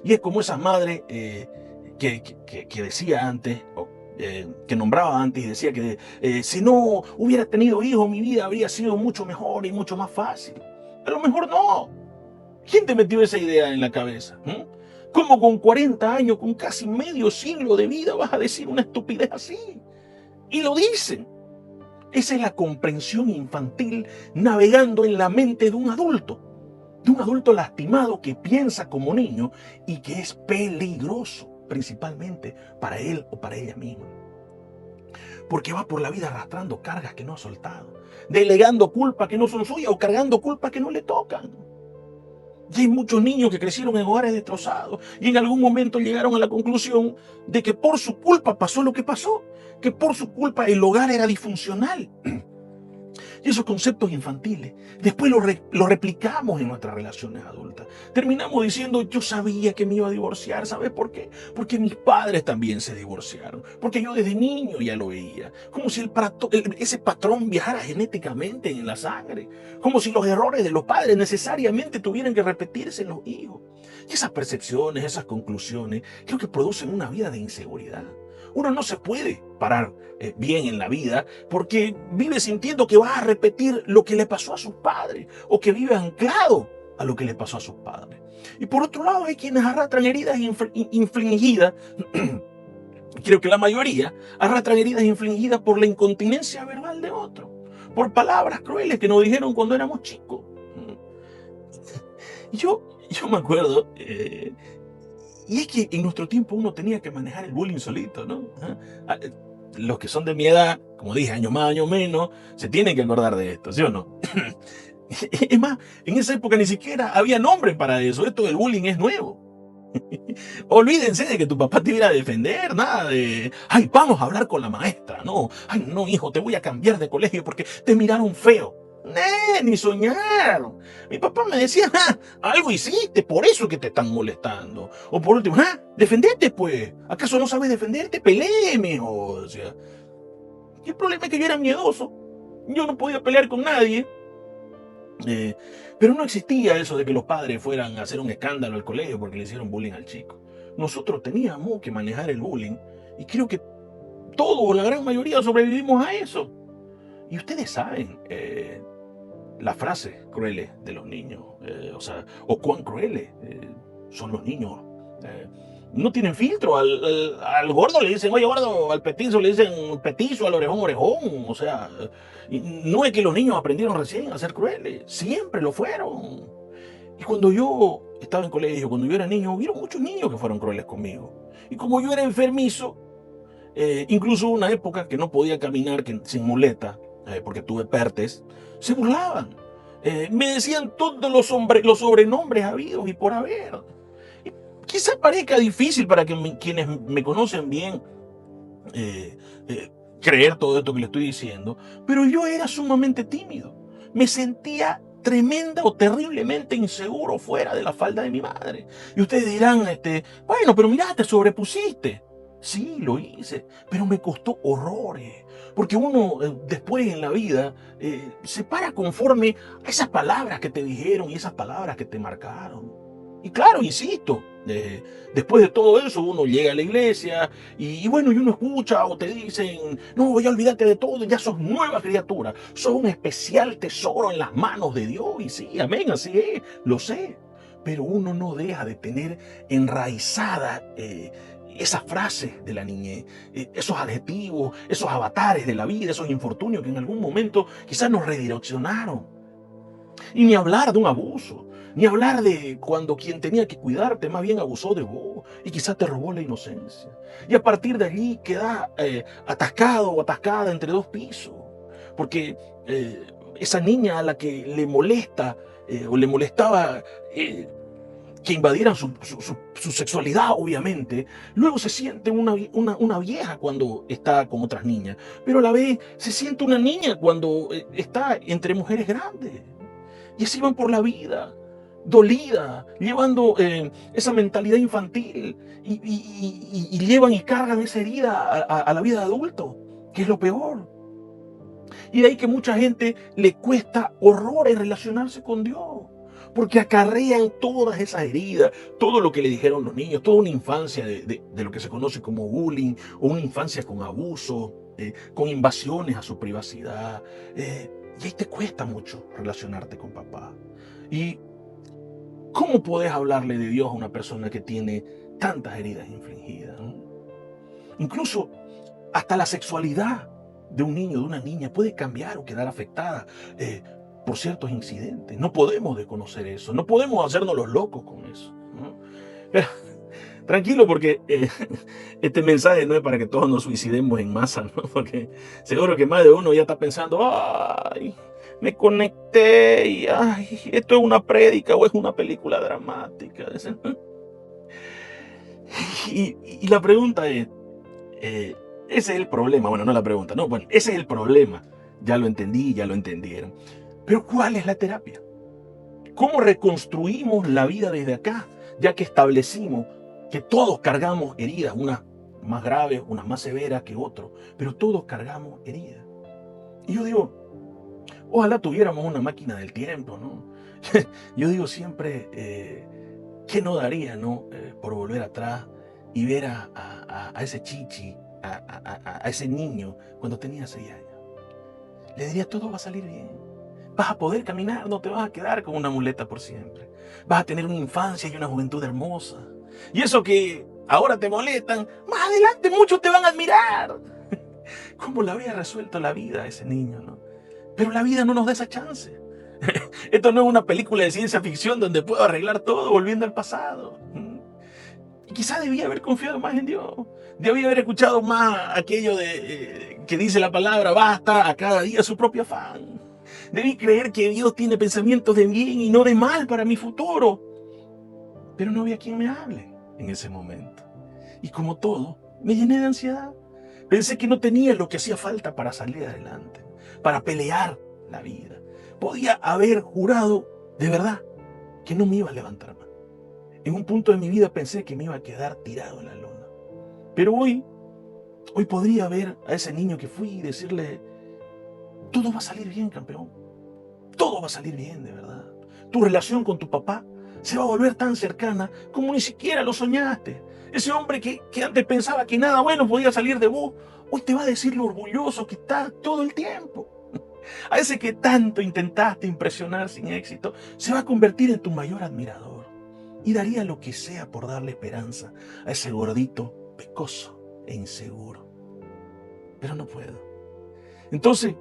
Y es como esa madre que decía antes, que nombraba antes y decía que si no hubiera tenido hijos, mi vida habría sido mucho mejor y mucho más fácil. A lo mejor no. ¿Quién te metió esa idea en la cabeza? ¿Cómo con 40 años, con casi medio siglo de vida, vas a decir una estupidez así? Y lo dicen. Esa es la comprensión infantil navegando en la mente de un adulto lastimado que piensa como niño y que es peligroso, principalmente para él o para ella misma. Porque va por la vida arrastrando cargas que no ha soltado, delegando culpas que no son suyas o cargando culpas que no le tocan. Y hay muchos niños que crecieron en hogares destrozados y en algún momento llegaron a la conclusión de que por su culpa pasó lo que pasó, que por su culpa el hogar era disfuncional. Y esos conceptos infantiles, después los replicamos en nuestras relaciones adultas. Terminamos diciendo, yo sabía que me iba a divorciar. ¿Sabes por qué? Porque mis padres también se divorciaron. Porque yo desde niño ya lo veía. Como si ese patrón viajara genéticamente en la sangre. Como si los errores de los padres necesariamente tuvieran que repetirse en los hijos. Y esas percepciones, esas conclusiones, creo que producen una vida de inseguridad. Uno no se puede parar bien en la vida porque vive sintiendo que va a repetir lo que le pasó a sus padres o que vive anclado a lo que le pasó a sus padres. Y por otro lado hay quienes arrastran heridas infligidas, creo que la mayoría, arrastran heridas infligidas por la incontinencia verbal de otro, por palabras crueles que nos dijeron cuando éramos chicos. Yo me acuerdo, y es que en nuestro tiempo uno tenía que manejar el bullying solito, ¿no? Los que son de mi edad, como dije, año más, año menos, se tienen que acordar de esto, ¿sí o no? Es más, en esa época ni siquiera había nombre para eso. Esto del bullying es nuevo. Olvídense de que tu papá te iba a defender, nada de, ay, vamos a hablar con la maestra, no, ay, no, hijo, te voy a cambiar de colegio porque te miraron feo. Ni soñar. Mi papá me decía, algo hiciste, por eso que te están molestando. O por último, defendete pues. ¿Acaso no sabes defenderte? Pelee, mijo. O sea, y el problema es que yo era miedoso. Yo no podía pelear con nadie. Pero no existía eso de que los padres fueran a hacer un escándalo al colegio porque le hicieron bullying al chico. Nosotros teníamos que manejar el bullying y creo que todos, la gran mayoría, sobrevivimos a eso. Y ustedes saben las frases crueles de los niños, o cuán crueles son los niños. No tienen filtro. Al gordo le dicen, oye gordo, al petizo le dicen petizo, al orejón, orejón. O sea, no es que los niños aprendieron recién a ser crueles, siempre lo fueron. Y cuando yo estaba en colegio, cuando yo era niño, hubieron muchos niños que fueron crueles conmigo. Y como yo era enfermizo, incluso una época que no podía caminar sin muleta, porque tuve pertes, se burlaban. Me decían todos los sobrenombres habidos y por haber. Y quizás parezca difícil para quienes me conocen bien creer todo esto que le estoy diciendo, pero yo era sumamente tímido. Me sentía tremenda o terriblemente inseguro fuera de la falda de mi madre. Y ustedes dirán, bueno, pero mirá, te sobrepusiste. Sí, lo hice, pero me costó horrores. Porque uno después en la vida se para conforme a esas palabras que te dijeron y esas palabras que te marcaron. Y claro, insisto, después de todo eso uno llega a la iglesia y bueno, y uno escucha o te dicen, no, ya olvídate de todo, ya sos nueva criatura, sos un especial tesoro en las manos de Dios. Y sí, amén, así es, lo sé. Pero uno no deja de tener enraizada esas frases de la niñez, esos adjetivos, esos avatares de la vida, esos infortunios que en algún momento quizás nos redireccionaron. Y ni hablar de un abuso, ni hablar de cuando quien tenía que cuidarte más bien abusó de vos y quizás te robó la inocencia. Y a partir de allí queda atascado o atascada entre dos pisos. Porque esa niña a la que le molesta o le molestaba que invadieran su sexualidad, obviamente, luego se siente una vieja cuando está con otras niñas, pero a la vez se siente una niña cuando está entre mujeres grandes. Y así van por la vida, dolida, llevando esa mentalidad infantil y llevan y cargan esa herida a la vida de adulto, que es lo peor. Y de ahí que mucha gente le cuesta horrores relacionarse con Dios, porque acarrean todas esas heridas, todo lo que le dijeron los niños, toda una infancia de lo que se conoce como bullying, o una infancia con abuso, con invasiones a su privacidad. Y ahí te cuesta mucho relacionarte con papá. ¿Y cómo podés hablarle de Dios a una persona que tiene tantas heridas infligidas, ¿no? Incluso hasta la sexualidad de un niño, de una niña, puede cambiar o quedar afectada por ciertos incidentes. No podemos desconocer eso, no podemos hacernos los locos con eso, ¿no? Pero, tranquilo, porque este mensaje no es para que todos nos suicidemos en masa, ¿no? Porque seguro que más de uno ya está pensando, ay, me conecté y ay, esto es una prédica o es una película dramática. Y la pregunta es, ese es el problema. Bueno, no la pregunta, no, bueno, ese es el problema. Ya lo entendí, ya lo entendieron. Pero ¿cuál es la terapia? ¿Cómo reconstruimos la vida desde acá? Ya que establecimos que todos cargamos heridas, unas más graves, unas más severas que otras, pero todos cargamos heridas. Y yo digo, ojalá tuviéramos una máquina del tiempo, ¿no? Yo digo siempre, ¿qué no daría, no? Por volver atrás y ver a ese chichi, a ese niño cuando tenía 6 años. Le diría, todo va a salir bien. Vas a poder caminar, no te vas a quedar con una muleta por siempre. Vas a tener una infancia y una juventud hermosa. Y eso que ahora te molestan, más adelante muchos te van a admirar. ¿Cómo le había resuelto la vida a ese niño, no? Pero la vida no nos da esa chance. Esto no es una película de ciencia ficción donde puedo arreglar todo volviendo al pasado. Y quizá debía haber confiado más en Dios. Debía haber escuchado más aquello de que dice la palabra, basta a cada día su propio afán. Debí creer que Dios tiene pensamientos de bien y no de mal para mi futuro. Pero no había quien me hable en ese momento. Y como todo, me llené de ansiedad. Pensé que no tenía lo que hacía falta para salir adelante, para pelear la vida. Podía haber jurado de verdad que no me iba a levantar más. En un punto de mi vida pensé que me iba a quedar tirado en la lona. Pero hoy podría ver a ese niño que fui y decirle, todo va a salir bien, campeón. Todo va a salir bien, de verdad. Tu relación con tu papá se va a volver tan cercana como ni siquiera lo soñaste. Ese hombre que antes pensaba que nada bueno podía salir de vos, hoy te va a decir lo orgulloso que está todo el tiempo. A ese que tanto intentaste impresionar sin éxito, se va a convertir en tu mayor admirador. Y daría lo que sea por darle esperanza a ese gordito pecoso e inseguro. Pero no puedo. Entonces,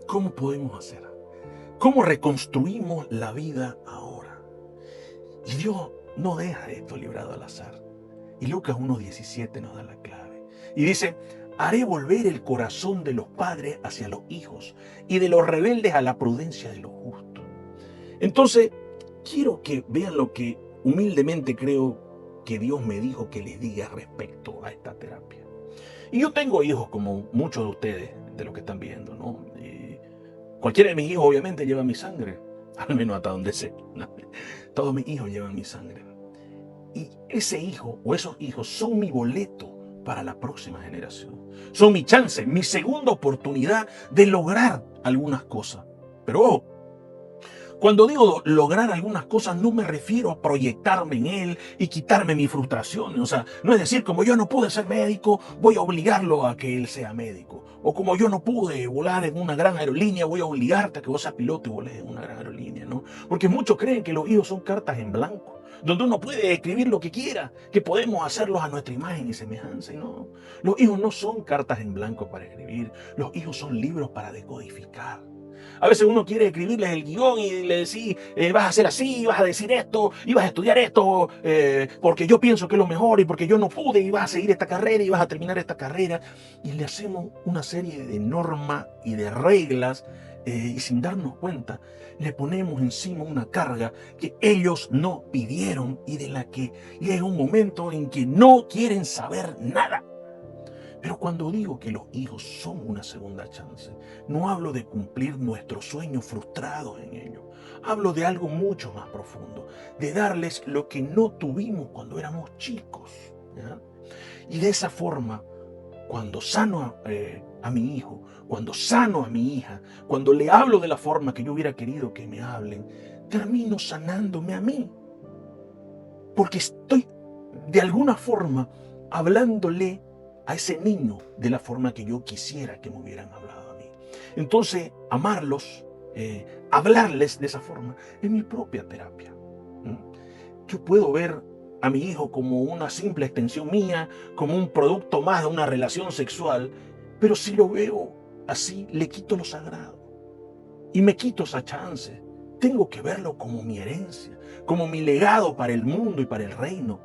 ¿cómo podemos hacer? ¿Cómo reconstruimos la vida ahora? Y Dios no deja esto librado al azar. Y Lucas 1:17 nos da la clave. Y dice, haré volver el corazón de los padres hacia los hijos y de los rebeldes a la prudencia de los justos. Entonces, quiero que vean lo que humildemente creo que Dios me dijo que les diga respecto a esta terapia. Y yo tengo hijos como muchos de ustedes, de los que están viendo, ¿no? Cualquiera de mis hijos obviamente lleva mi sangre, al menos hasta donde sé, ¿no? Todos mis hijos llevan mi sangre. Y ese hijo o esos hijos son mi boleto para la próxima generación. Son mi chance, mi segunda oportunidad de lograr algunas cosas. Pero ojo, cuando digo lograr algunas cosas, no me refiero a proyectarme en él y quitarme mis frustraciones. O sea, no es decir, como yo no pude ser médico, voy a obligarlo a que él sea médico. O como yo no pude volar en una gran aerolínea, voy a obligarte a que vos seas piloto y voles en una gran aerolínea, ¿no? Porque muchos creen que los hijos son cartas en blanco, donde uno puede escribir lo que quiera, que podemos hacerlos a nuestra imagen y semejanza. Y no, los hijos no son cartas en blanco para escribir, los hijos son libros para decodificar. A veces uno quiere escribirles el guión y le decís, vas a hacer así, vas a decir esto, y vas a estudiar esto, porque yo pienso que es lo mejor y porque yo no pude, y vas a seguir esta carrera y vas a terminar esta carrera. Y le hacemos una serie de normas y de reglas, y sin darnos cuenta, le ponemos encima una carga que ellos no pidieron y de la que llega un momento en que no quieren saber nada. Pero cuando digo que los hijos son una segunda chance, no hablo de cumplir nuestros sueños frustrados en ellos. Hablo de algo mucho más profundo, de darles lo que no tuvimos cuando éramos chicos, ¿ya? Y de esa forma, cuando sano a mi hijo, cuando sano a mi hija, cuando le hablo de la forma que yo hubiera querido que me hablen, termino sanándome a mí. Porque estoy, de alguna forma, hablándole a ese niño de la forma que yo quisiera que me hubieran hablado a mí. Entonces, amarlos, hablarles de esa forma, es mi propia terapia. Yo puedo ver a mi hijo como una simple extensión mía, como un producto más de una relación sexual, pero si lo veo así, le quito lo sagrado y me quito esa chance. Tengo que verlo como mi herencia, como mi legado para el mundo y para el reino.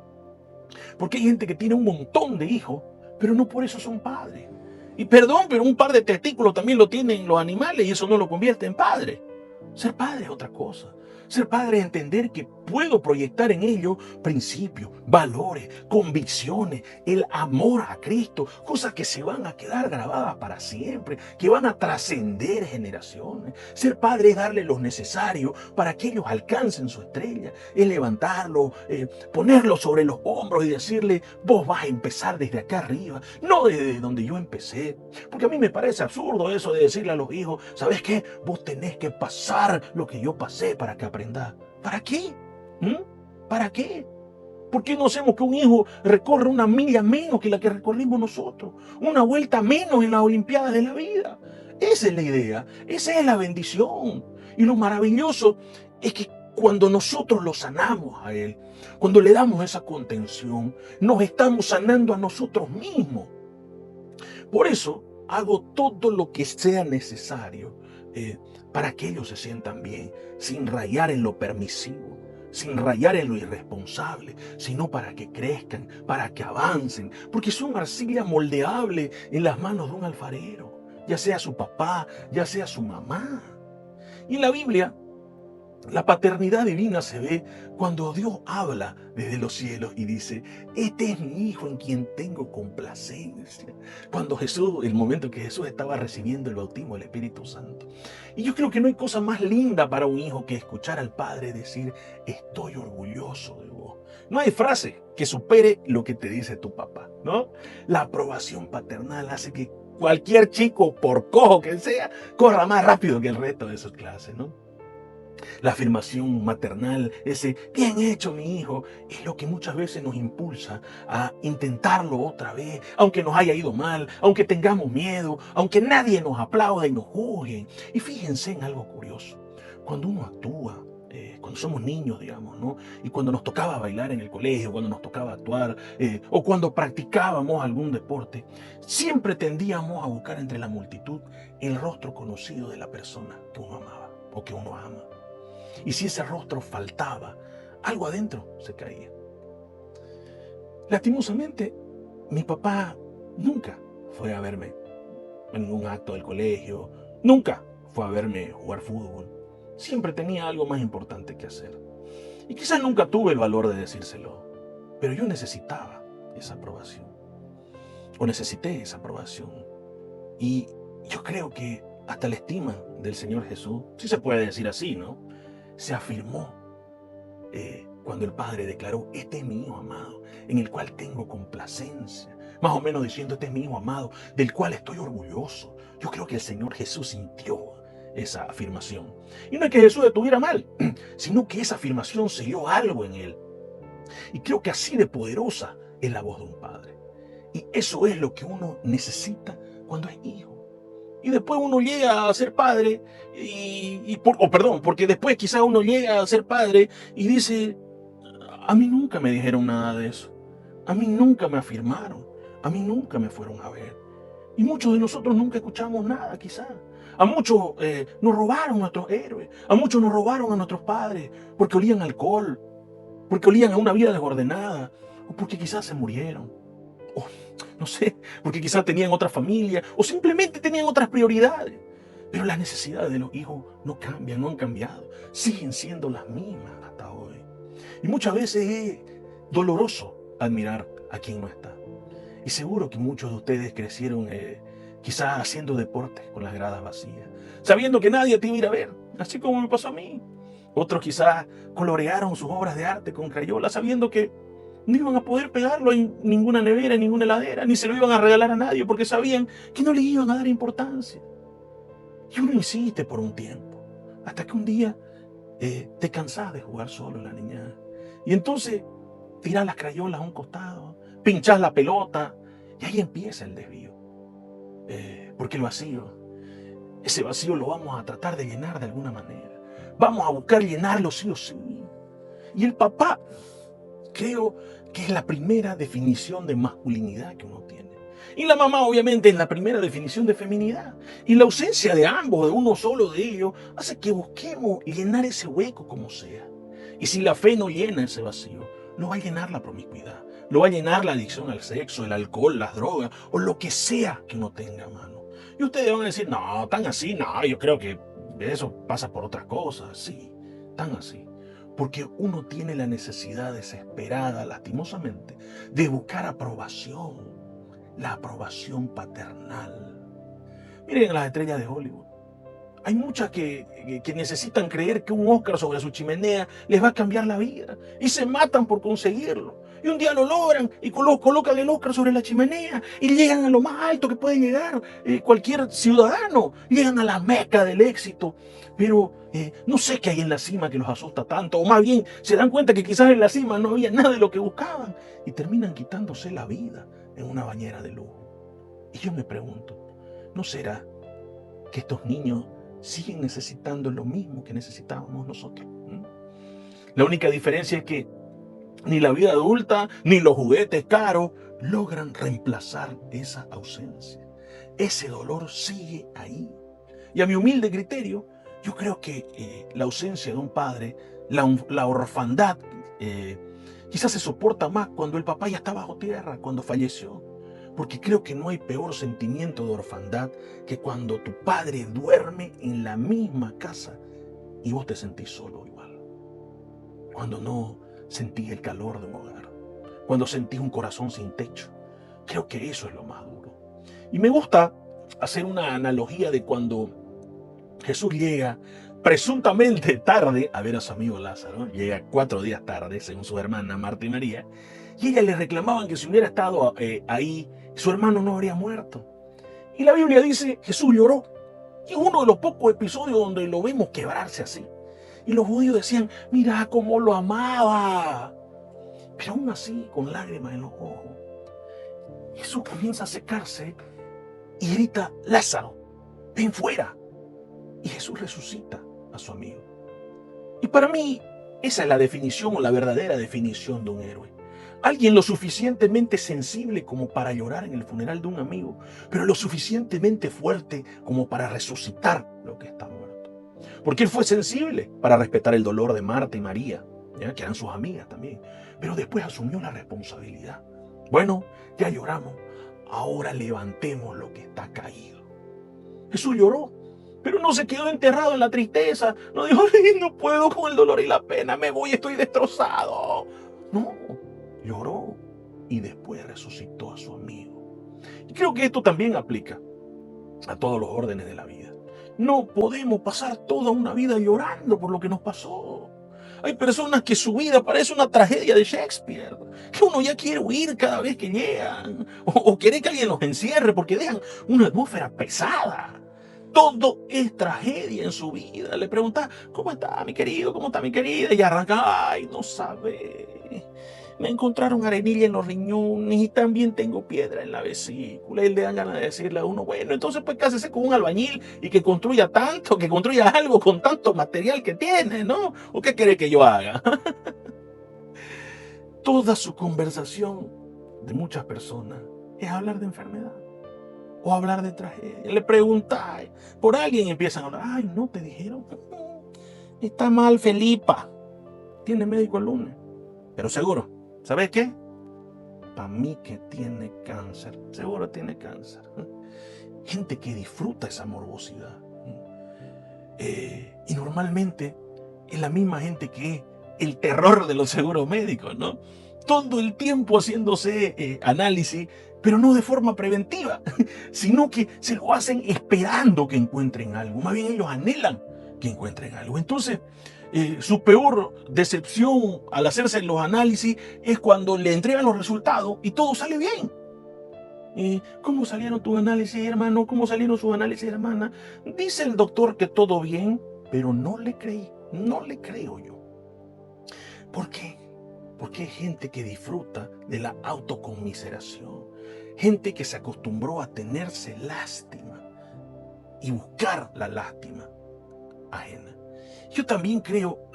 Porque hay gente que tiene un montón de hijos, pero no por eso son padres. Y perdón, pero un par de testículos también lo tienen los animales y eso no lo convierte en padre. Ser padre es otra cosa. Ser padre es entender que puedo proyectar en ellos principios, valores, convicciones, el amor a Cristo, cosas que se van a quedar grabadas para siempre, que van a trascender generaciones. Ser padre es darle lo necesario para que ellos alcancen su estrella, es levantarlo, ponerlo sobre los hombros y decirle, vos vas a empezar desde acá arriba, no desde donde yo empecé. Porque a mí me parece absurdo eso de decirle a los hijos, ¿sabes qué? Vos tenés que pasar lo que yo pasé para que aprendás. ¿Para qué? ¿Para qué? ¿Por qué no hacemos que un hijo recorra una milla menos que la que recorrimos nosotros? Una vuelta menos en las Olimpiadas de la vida. Esa es la idea, esa es la bendición. Y lo maravilloso es que cuando nosotros lo sanamos a Él, cuando le damos esa contención, nos estamos sanando a nosotros mismos. Por eso hago todo lo que sea necesario para que ellos se sientan bien, sin rayar en lo permisivo, sin rayar en lo irresponsable, sino para que crezcan, para que avancen, porque son arcilla moldeable en las manos de un alfarero, ya sea su papá, ya sea su mamá. Y en la Biblia, la paternidad divina se ve cuando Dios habla desde los cielos y dice: este es mi hijo en quien tengo complacencia. Cuando Jesús, el momento que Jesús estaba recibiendo el bautismo del Espíritu Santo. Y yo creo que no hay cosa más linda para un hijo que escuchar al padre decir: estoy orgulloso de vos. No hay frase que supere lo que te dice tu papá, ¿no? La aprobación paternal hace que cualquier chico, por cojo que sea, corra más rápido que el resto de sus clases, ¿no? La afirmación maternal, ese bien hecho mi hijo, es lo que muchas veces nos impulsa a intentarlo otra vez, aunque nos haya ido mal, aunque tengamos miedo, aunque nadie nos aplauda y nos juzgue. Y fíjense en algo curioso, cuando uno actúa, cuando somos niños, digamos, ¿no? Y cuando nos tocaba bailar en el colegio, cuando nos tocaba actuar, o cuando practicábamos algún deporte, siempre tendíamos a buscar entre la multitud el rostro conocido de la persona que uno amaba o que uno ama. Y si ese rostro faltaba, algo adentro se caía. Lastimosamente, mi papá nunca fue a verme en un acto del colegio, nunca fue a verme jugar fútbol. Siempre tenía algo más importante que hacer. Y quizás nunca tuve el valor de decírselo, pero yo necesitaba esa aprobación. O necesité esa aprobación. Y yo creo que hasta la estima del Señor Jesús, si se puede decir así, ¿no?, se afirmó cuando el Padre declaró: este es mi Hijo amado, en el cual tengo complacencia. Más o menos diciendo: este es mi Hijo amado, del cual estoy orgulloso. Yo creo que el Señor Jesús sintió esa afirmación. Y no es que Jesús estuviera mal, sino que esa afirmación selló algo en Él. Y creo que así de poderosa es la voz de un Padre. Y eso es lo que uno necesita cuando es hijo. Y después uno llega a ser padre, porque después quizás uno llega a ser padre y dice: a mí nunca me dijeron nada de eso, a mí nunca me afirmaron, a mí nunca me fueron a ver. Y muchos de nosotros nunca escuchamos nada quizás. A muchos nos robaron nuestros héroes, a muchos nos robaron a nuestros padres porque olían alcohol, porque olían a una vida desordenada, o porque quizás se murieron. O, no sé, porque quizás tenían otra familia o simplemente tenían otras prioridades. Pero las necesidades de los hijos no cambian, no han cambiado. Siguen siendo las mismas hasta hoy. Y muchas veces es doloroso admirar a quien no está. Y seguro que muchos de ustedes crecieron quizás haciendo deportes con las gradas vacías, sabiendo que nadie te iba a ir a ver, así como me pasó a mí. Otros quizás colorearon sus obras de arte con crayola, sabiendo que no iban a poder pegarlo en ninguna nevera, en ninguna heladera, ni se lo iban a regalar a nadie, porque sabían que no le iban a dar importancia. Y uno insiste por un tiempo, hasta que un día te cansás de jugar solo en la niñez. Y entonces tirás las crayolas a un costado, pinchás la pelota, y ahí empieza el desvío. Porque el vacío, ese vacío lo vamos a tratar de llenar de alguna manera. Vamos a buscar llenarlo sí o sí. Y el papá, creo que es la primera definición de masculinidad que uno tiene. Y la mamá obviamente es la primera definición de feminidad. Y la ausencia de ambos, de uno solo de ellos, hace que busquemos llenar ese hueco como sea. Y si la fe no llena ese vacío, lo va a llenar la promiscuidad, lo va a llenar la adicción al sexo, el alcohol, las drogas o lo que sea que uno tenga a mano. Y ustedes van a decir: no, tan así, no, yo creo que eso pasa por otras cosas. Sí, tan así. Porque uno tiene la necesidad desesperada, lastimosamente, de buscar aprobación, la aprobación paternal. Miren las estrellas de Hollywood. Hay muchas que necesitan creer que un Oscar sobre su chimenea les va a cambiar la vida y se matan por conseguirlo. Y un día lo logran y colocan el Oscar sobre la chimenea y llegan a lo más alto que puede llegar cualquier ciudadano. Llegan a la meca del éxito. Pero no sé qué hay en la cima que los asusta tanto. O más bien se dan cuenta que quizás en la cima no había nada de lo que buscaban. Y terminan quitándose la vida en una bañera de lujo. Y yo me pregunto, ¿no será que estos niños siguen necesitando lo mismo que necesitábamos nosotros. La única diferencia es que ni la vida adulta, ni los juguetes caros logran reemplazar esa ausencia. Ese dolor sigue ahí. Y a mi humilde criterio, yo creo que la ausencia de un padre, la orfandad, quizás se soporta más cuando el papá ya está bajo tierra, cuando falleció. Porque creo que no hay peor sentimiento de orfandad que cuando tu padre duerme en la misma casa y vos te sentís solo igual. Cuando no sentís el calor de un hogar. Cuando sentís un corazón sin techo. Creo que eso es lo más duro. Y me gusta hacer una analogía de cuando Jesús llega presuntamente tarde a ver a su amigo Lázaro. Llega 4 días tarde, según su hermana Marta y María. Y ellas le reclamaban que si hubiera estado ahí, su hermano no habría muerto. Y la Biblia dice, Jesús lloró. Y es uno de los pocos episodios donde lo vemos quebrarse así. Y los judíos decían, mira cómo lo amaba. Pero aún así, con lágrimas en los ojos, Jesús comienza a secarse y grita, Lázaro, ven fuera. Y Jesús resucita a su amigo. Y para mí, esa es la definición o la verdadera definición de un héroe. Alguien lo suficientemente sensible como para llorar en el funeral de un amigo, pero lo suficientemente fuerte como para resucitar lo que está muerto. Porque él fue sensible para respetar el dolor de Marta y María, ¿ya? Que eran sus amigas también, pero después asumió la responsabilidad. Bueno, ya lloramos, ahora levantemos lo que está caído. Jesús lloró, pero no se quedó enterrado en la tristeza. No dijo, no puedo con el dolor y la pena, me voy, estoy destrozado. No, lloró y después resucitó a su amigo. Y creo que esto también aplica a todos los órdenes de la vida. No podemos pasar toda una vida llorando por lo que nos pasó. Hay personas que su vida parece una tragedia de Shakespeare, que uno ya quiere huir cada vez que llegan, o quiere que alguien los encierre porque dejan una atmósfera pesada. Todo es tragedia en su vida. Le preguntas, ¿cómo está mi querido? ¿Cómo está mi querida? Y arranca, ay, no sabe. Me encontraron arenilla en los riñones y también tengo piedra en la vesícula. Y le dan ganas de decirle a uno, bueno, entonces pues cásese con un albañil y que construya tanto, que construya algo con tanto material que tiene, ¿no? ¿O qué quiere que yo haga? Toda su conversación de muchas personas es hablar de enfermedad o hablar de tragedia. Le preguntáis por alguien y empiezan a hablar, ay, no te dijeron, está mal Felipa, tiene médico el lunes, pero seguro. ¿Sabes qué? Para mí que tiene cáncer. Seguro tiene cáncer. Gente que disfruta esa morbosidad. Y normalmente es la misma gente que es el terror de los seguros médicos, ¿no? Todo el tiempo haciéndose análisis, pero no de forma preventiva, sino que se lo hacen esperando que encuentren algo. Más bien ellos anhelan que encuentren algo. Entonces, su peor decepción al hacerse los análisis es cuando le entregan los resultados y todo sale bien. ¿Cómo salieron tus análisis, hermano? ¿Cómo salieron sus análisis, hermana? Dice el doctor que todo bien, pero no le creí, no le creo yo. ¿Por qué? Porque hay gente que disfruta de la autoconmiseración, gente que se acostumbró a tenerse lástima y buscar la lástima ajena. Yo también creo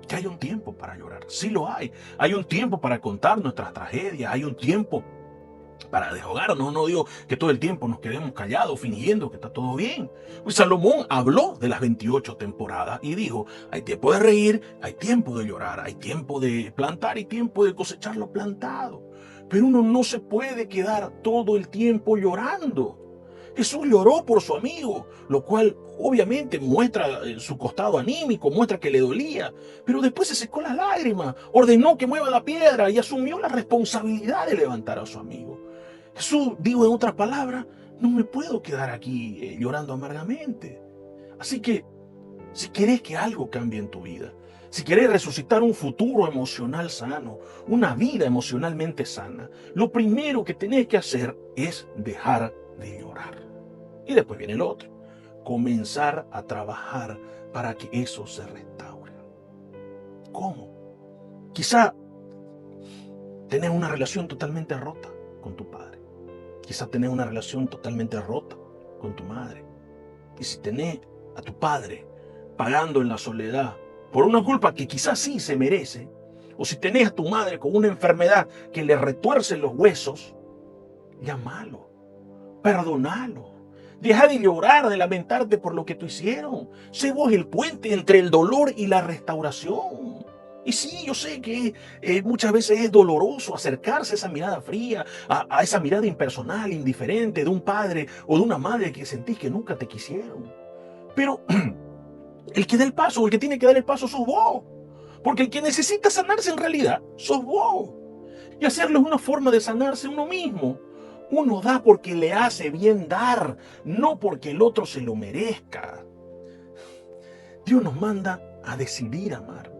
que hay un tiempo para llorar. Sí lo hay. Hay un tiempo para contar nuestras tragedias. Hay un tiempo para desahogarnos. No digo que todo el tiempo nos quedemos callados fingiendo que está todo bien. Pues Salomón habló de las 28 temporadas y dijo, hay tiempo de reír, hay tiempo de llorar, hay tiempo de plantar y tiempo de cosechar lo plantado. Pero uno no se puede quedar todo el tiempo llorando. Jesús lloró por su amigo, lo cual obviamente muestra su costado anímico, muestra que le dolía, pero después se secó las lágrimas, ordenó que mueva la piedra y asumió la responsabilidad de levantar a su amigo. Jesús dijo en otras palabras, no me puedo quedar aquí llorando amargamente. Así que, si querés que algo cambie en tu vida, si querés resucitar un futuro emocional sano, una vida emocionalmente sana, lo primero que tenés que hacer es dejar de llorar. Y después viene el otro, comenzar a trabajar para que eso se restaure. ¿Cómo? Quizá tenés una relación totalmente rota con tu padre. Quizá tenés una relación totalmente rota con tu madre. Y si tenés a tu padre pagando en la soledad por una culpa que quizás sí se merece, o si tenés a tu madre con una enfermedad que le retuerce los huesos, llámalo, perdonalo. Deja de llorar, de lamentarte por lo que te hicieron. Sé vos el puente entre el dolor y la restauración. Y sí, yo sé que muchas veces es doloroso acercarse a esa mirada fría, a esa mirada impersonal, indiferente de un padre o de una madre que sentís que nunca te quisieron. Pero el que da el paso, o el que tiene que dar el paso sos vos. Porque el que necesita sanarse en realidad sos vos. Y hacerlo es una forma de sanarse uno mismo. Uno da porque le hace bien dar, no porque el otro se lo merezca. Dios nos manda a decidir amar.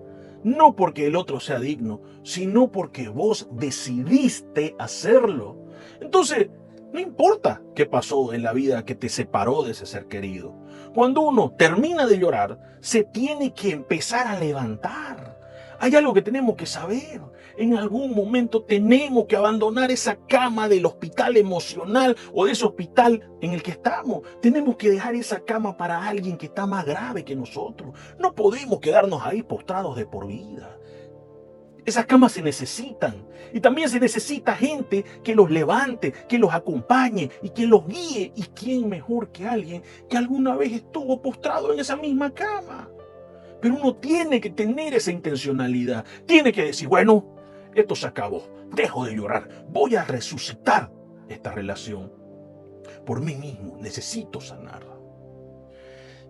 No porque el otro sea digno, sino porque vos decidiste hacerlo. Entonces, no importa qué pasó en la vida que te separó de ese ser querido. Cuando uno termina de llorar, se tiene que empezar a levantar. Hay algo que tenemos que saber. En algún momento tenemos que abandonar esa cama del hospital emocional o de ese hospital en el que estamos. Tenemos que dejar esa cama para alguien que está más grave que nosotros. No podemos quedarnos ahí postrados de por vida. Esas camas se necesitan. Y también se necesita gente que los levante, que los acompañe y que los guíe. ¿Y quién mejor que alguien que alguna vez estuvo postrado en esa misma cama? Pero uno tiene que tener esa intencionalidad. Tiene que decir, bueno, esto se acabó. Dejo de llorar. Voy a resucitar esta relación. Por mí mismo necesito sanarla.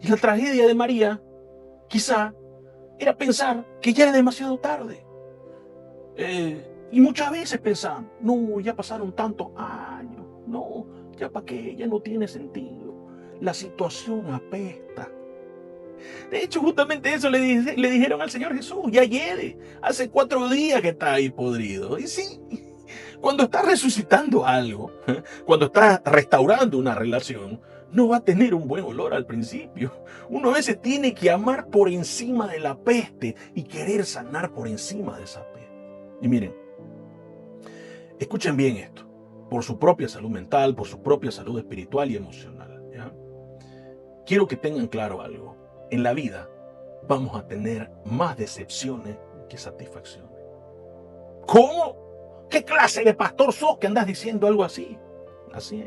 Y la tragedia de María, quizá, era pensar que ya era demasiado tarde. Y muchas veces pensaban, no, ya pasaron tantos años. No, ya para qué, ya no tiene sentido. La situación apesta. De hecho, justamente eso le dijeron al Señor Jesús, ya hiede, hace 4 días que está ahí podrido. Y sí, cuando estás resucitando algo, cuando estás restaurando una relación, no va a tener un buen olor al principio. Uno a veces tiene que amar por encima de la peste y querer sanar por encima de esa peste. Y miren, escuchen bien esto, por su propia salud mental, por su propia salud espiritual y emocional, ¿ya? Quiero que tengan claro algo. En la vida vamos a tener más decepciones que satisfacciones. ¿Cómo? ¿Qué clase de pastor sos que andas diciendo algo así? Así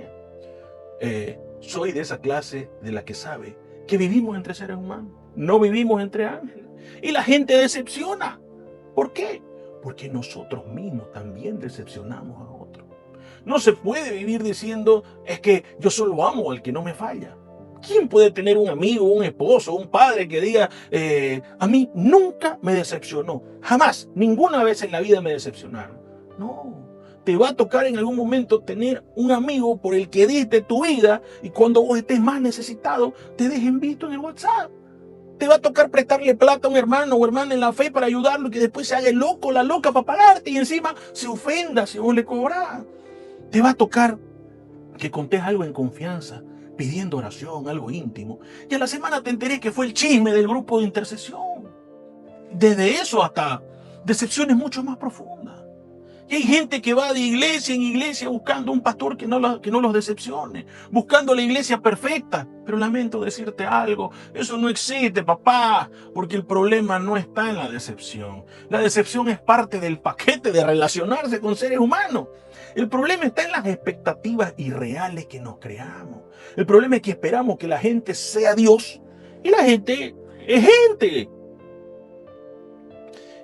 es. Soy de esa clase de la que sabe que vivimos entre seres humanos, no vivimos entre ángeles. Y la gente decepciona. ¿Por qué? Porque nosotros mismos también decepcionamos a otros. No se puede vivir diciendo, es que yo solo amo al que no me falla. ¿Quién puede tener un amigo, un esposo, un padre que diga, a mí nunca me decepcionó? Jamás, ninguna vez en la vida me decepcionaron. No, te va a tocar en algún momento tener un amigo por el que diste tu vida y cuando vos estés más necesitado, te dejen visto en el WhatsApp. Te va a tocar prestarle plata a un hermano o hermana en la fe para ayudarlo y que después se haga el loco, la loca para pagarte y encima se ofenda si vos le cobrás. Te va a tocar que contés algo en confianza, pidiendo oración, algo íntimo, y a la semana te enteré que fue el chisme del grupo de intercesión. Desde eso hasta decepciones mucho más profundas. Y hay gente que va de iglesia en iglesia buscando un pastor que no los decepcione, buscando la iglesia perfecta. Pero lamento decirte algo, eso no existe, papá, porque el problema no está en la decepción. La decepción es parte del paquete de relacionarse con seres humanos. El problema está en las expectativas irreales que nos creamos. El problema es que esperamos que la gente sea Dios y la gente es gente.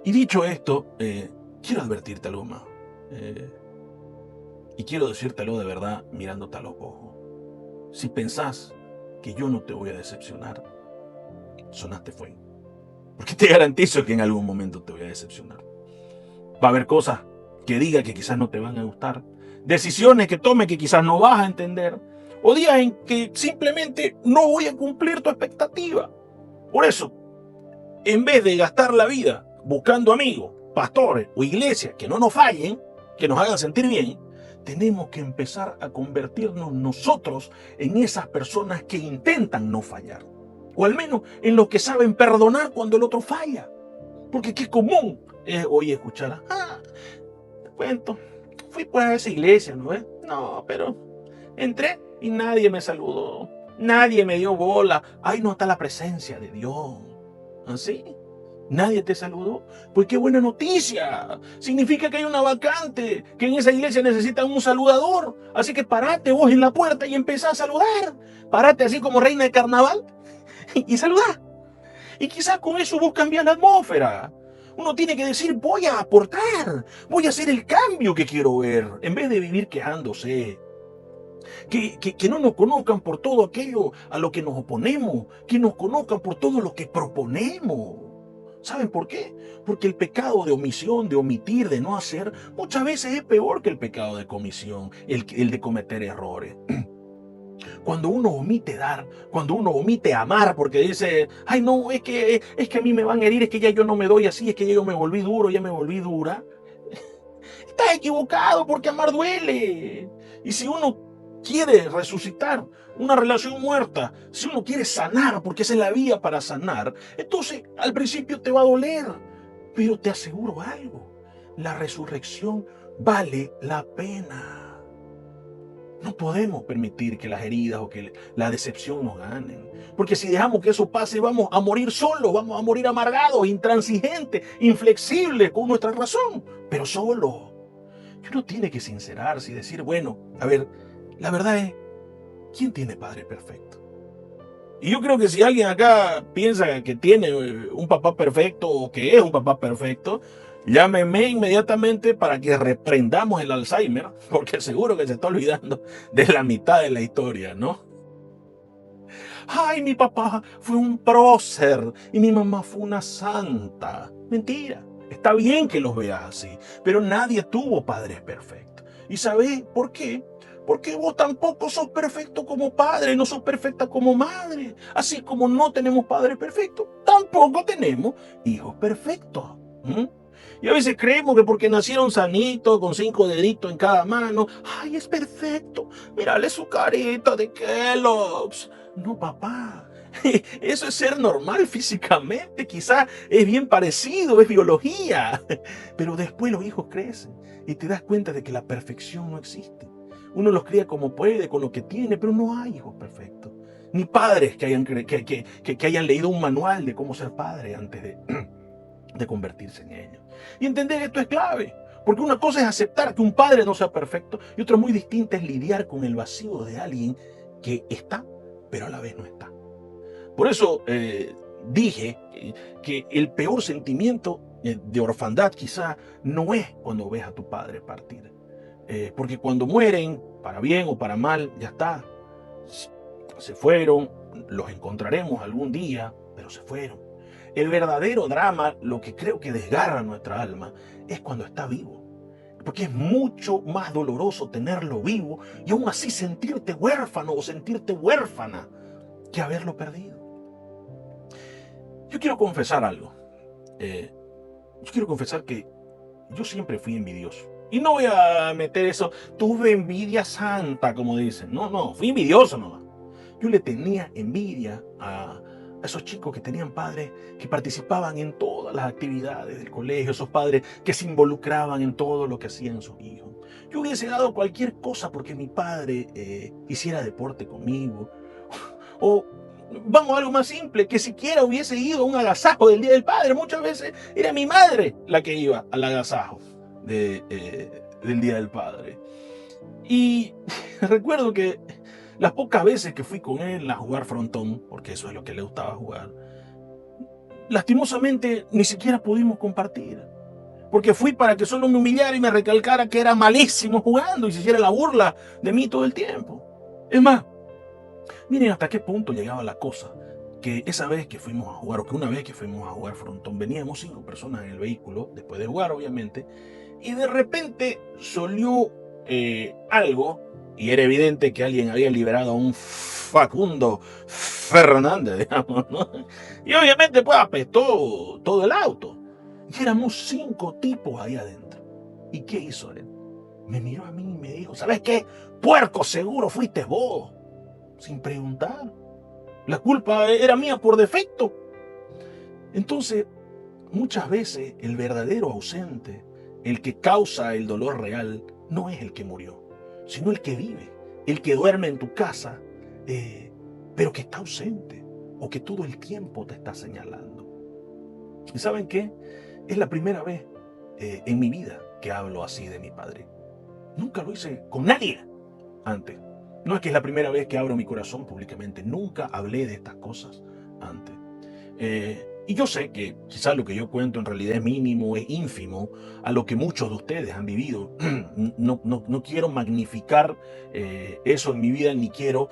Y dicho esto, quiero advertirte algo más. Y quiero decírtelo de verdad mirándote a los ojos. Si pensás que yo no te voy a decepcionar, sonaste fuego. Porque te garantizo que en algún momento te voy a decepcionar. Va a haber cosas que diga que quizás no te van a gustar, decisiones que tome que quizás no vas a entender, o días en que simplemente no voy a cumplir tu expectativa. Por eso, en vez de gastar la vida buscando amigos, pastores o iglesias que no nos fallen, que nos hagan sentir bien, tenemos que empezar a convertirnos nosotros en esas personas que intentan no fallar. O al menos en los que saben perdonar cuando el otro falla. Porque qué común es hoy escuchar, te cuento, fui pues a esa iglesia, ¿no ves? No, pero entré y nadie me saludó. Nadie me dio bola. Ahí no está la presencia de Dios. ¿Así? ¿Nadie te saludó? Pues qué buena noticia. Significa que hay una vacante, que en esa iglesia necesitan un saludador. Así que parate vos en la puerta y empezá a saludar. Parate así como reina de carnaval y saludá. Y quizás con eso vos cambiás la atmósfera. Uno tiene que decir, voy a aportar, voy a hacer el cambio que quiero ver, en vez de vivir quejándose. Que no nos conozcan por todo aquello a lo que nos oponemos, que nos conozcan por todo lo que proponemos. ¿Saben por qué? Porque el pecado de omisión, de omitir, de no hacer, muchas veces es peor que el pecado de comisión, el de cometer errores. Cuando uno omite dar, cuando uno omite amar, porque dice, ay no, es que a mí me van a herir, es que ya yo no me doy así, es que ya yo me volví duro, ya me volví dura. Estás equivocado porque amar duele. Y si uno quiere resucitar una relación muerta, si uno quiere sanar, porque esa es la vía para sanar, entonces al principio te va a doler. Pero te aseguro algo, la resurrección vale la pena. No podemos permitir que las heridas o que la decepción nos ganen. Porque si dejamos que eso pase, vamos a morir solos, vamos a morir amargados, intransigentes, inflexibles con nuestra razón, pero solos. Y uno tiene que sincerarse y decir, bueno, a ver, la verdad es, ¿quién tiene padre perfecto? Y yo creo que si alguien acá piensa que tiene un papá perfecto o que es un papá perfecto, llámeme inmediatamente para que reprendamos el Alzheimer, porque seguro que se está olvidando de la mitad de la historia, ¿no? Ay, mi papá fue un prócer y mi mamá fue una santa. Mentira. Está bien que los veas así, pero nadie tuvo padres perfectos. ¿Y sabés por qué? Porque vos tampoco sos perfecto como padre, no sos perfecta como madre. Así como no tenemos padres perfectos, tampoco tenemos hijos perfectos. Y a veces creemos que porque nacieron sanitos, con 5 deditos en cada mano, ¡ay, es perfecto! Mírale su carita de Kellogg's. No, papá. Eso es ser normal físicamente, quizás es bien parecido, es biología. Pero después los hijos crecen y te das cuenta de que la perfección no existe. Uno los cría como puede, con lo que tiene, pero no hay hijos perfectos. Ni padres que hayan leído un manual de cómo ser padre antes de convertirse en ellos. Y entender esto es clave, porque una cosa es aceptar que un padre no sea perfecto y otra muy distinta es lidiar con el vacío de alguien que está, pero a la vez no está. Por eso dije que el peor sentimiento de orfandad quizá no es cuando ves a tu padre partir. Porque cuando mueren, para bien o para mal, ya está. Se fueron, los encontraremos algún día, pero se fueron. El verdadero drama, lo que creo que desgarra nuestra alma, es cuando está vivo. Porque es mucho más doloroso tenerlo vivo y aún así sentirte huérfano o sentirte huérfana que haberlo perdido. Yo quiero confesar algo. Yo quiero confesar que yo siempre fui envidioso. Y no voy a meter eso, tuve envidia santa, como dicen. No, fui envidioso nomás. Yo le tenía envidia a esos chicos que tenían padres que participaban en todas las actividades del colegio, esos padres que se involucraban en todo lo que hacían sus hijos. Yo hubiese dado cualquier cosa porque mi padre hiciera deporte conmigo. O vamos a algo más simple, que siquiera hubiese ido a un agasajo del Día del Padre. Muchas veces era mi madre la que iba al agasajo del Día del Padre. Y recuerdo que las pocas veces que fui con él a jugar frontón, porque eso es lo que le gustaba jugar, lastimosamente ni siquiera pudimos compartir. Porque fui para que solo me humillara y me recalcara que era malísimo jugando y se hiciera la burla de mí todo el tiempo. Es más, miren hasta qué punto llegaba la cosa, que esa vez que fuimos a jugar, o que una vez que fuimos a jugar frontón, veníamos 5 personas en el vehículo, después de jugar obviamente, y de repente solió algo, y era evidente que alguien había liberado a un Facundo Fernández, digamos, ¿no? Y obviamente pues apestó todo el auto. Y éramos 5 tipos ahí adentro. ¿Y qué hizo él? Me miró a mí y me dijo, ¿sabes qué? Puerco, seguro fuiste vos. Sin preguntar. La culpa era mía por defecto. Entonces, muchas veces el verdadero ausente, el que causa el dolor real, no es el que murió, sino el que vive, el que duerme en tu casa, pero que está ausente o que todo el tiempo te está señalando. ¿Y saben qué? Es la primera vez en mi vida que hablo así de mi padre. Nunca lo hice con nadie antes. No es que es la primera vez que abro mi corazón públicamente. Nunca hablé de estas cosas antes. Y yo sé que quizás lo que yo cuento en realidad es mínimo, es ínfimo a lo que muchos de ustedes han vivido. No quiero magnificar eso en mi vida, ni quiero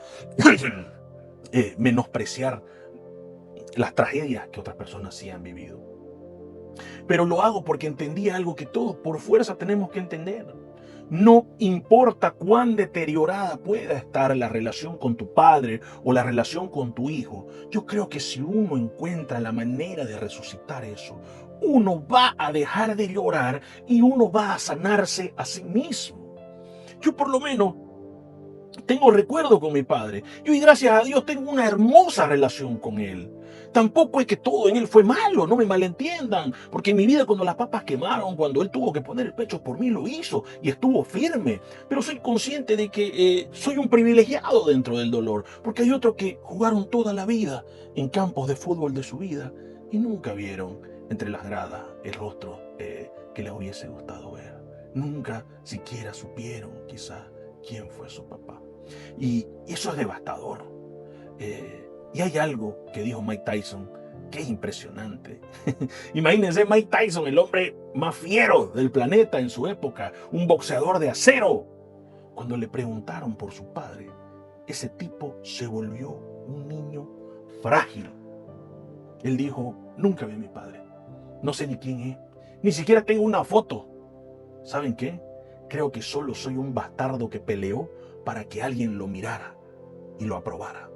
menospreciar las tragedias que otras personas sí han vivido. Pero lo hago porque entendí algo que todos por fuerza tenemos que entender. No importa cuán deteriorada pueda estar la relación con tu padre o la relación con tu hijo, yo creo que si uno encuentra la manera de resucitar eso, uno va a dejar de llorar y uno va a sanarse a sí mismo. Yo por lo menos tengo recuerdo con mi padre. Yo, y gracias a Dios, tengo una hermosa relación con él. Tampoco es que todo en él fue malo, no me malentiendan. Porque en mi vida, cuando las papas quemaron, cuando él tuvo que poner el pecho por mí, lo hizo y estuvo firme. Pero soy consciente de que soy un privilegiado dentro del dolor. Porque hay otros que jugaron toda la vida en campos de fútbol de su vida y nunca vieron entre las gradas el rostro que les hubiese gustado ver. Nunca siquiera supieron, quizá, quién fue su papá. Y eso es devastador. Y hay algo que dijo Mike Tyson que es impresionante. Imagínense Mike Tyson, el hombre más fiero del planeta en su época, un boxeador de acero. Cuando le preguntaron por su padre, ese tipo se volvió un niño frágil. Él dijo, nunca vi a mi padre. No sé ni quién es. Ni siquiera tengo una foto. ¿Saben qué? Creo que solo soy un bastardo que peleó para que alguien lo mirara y lo aprobara.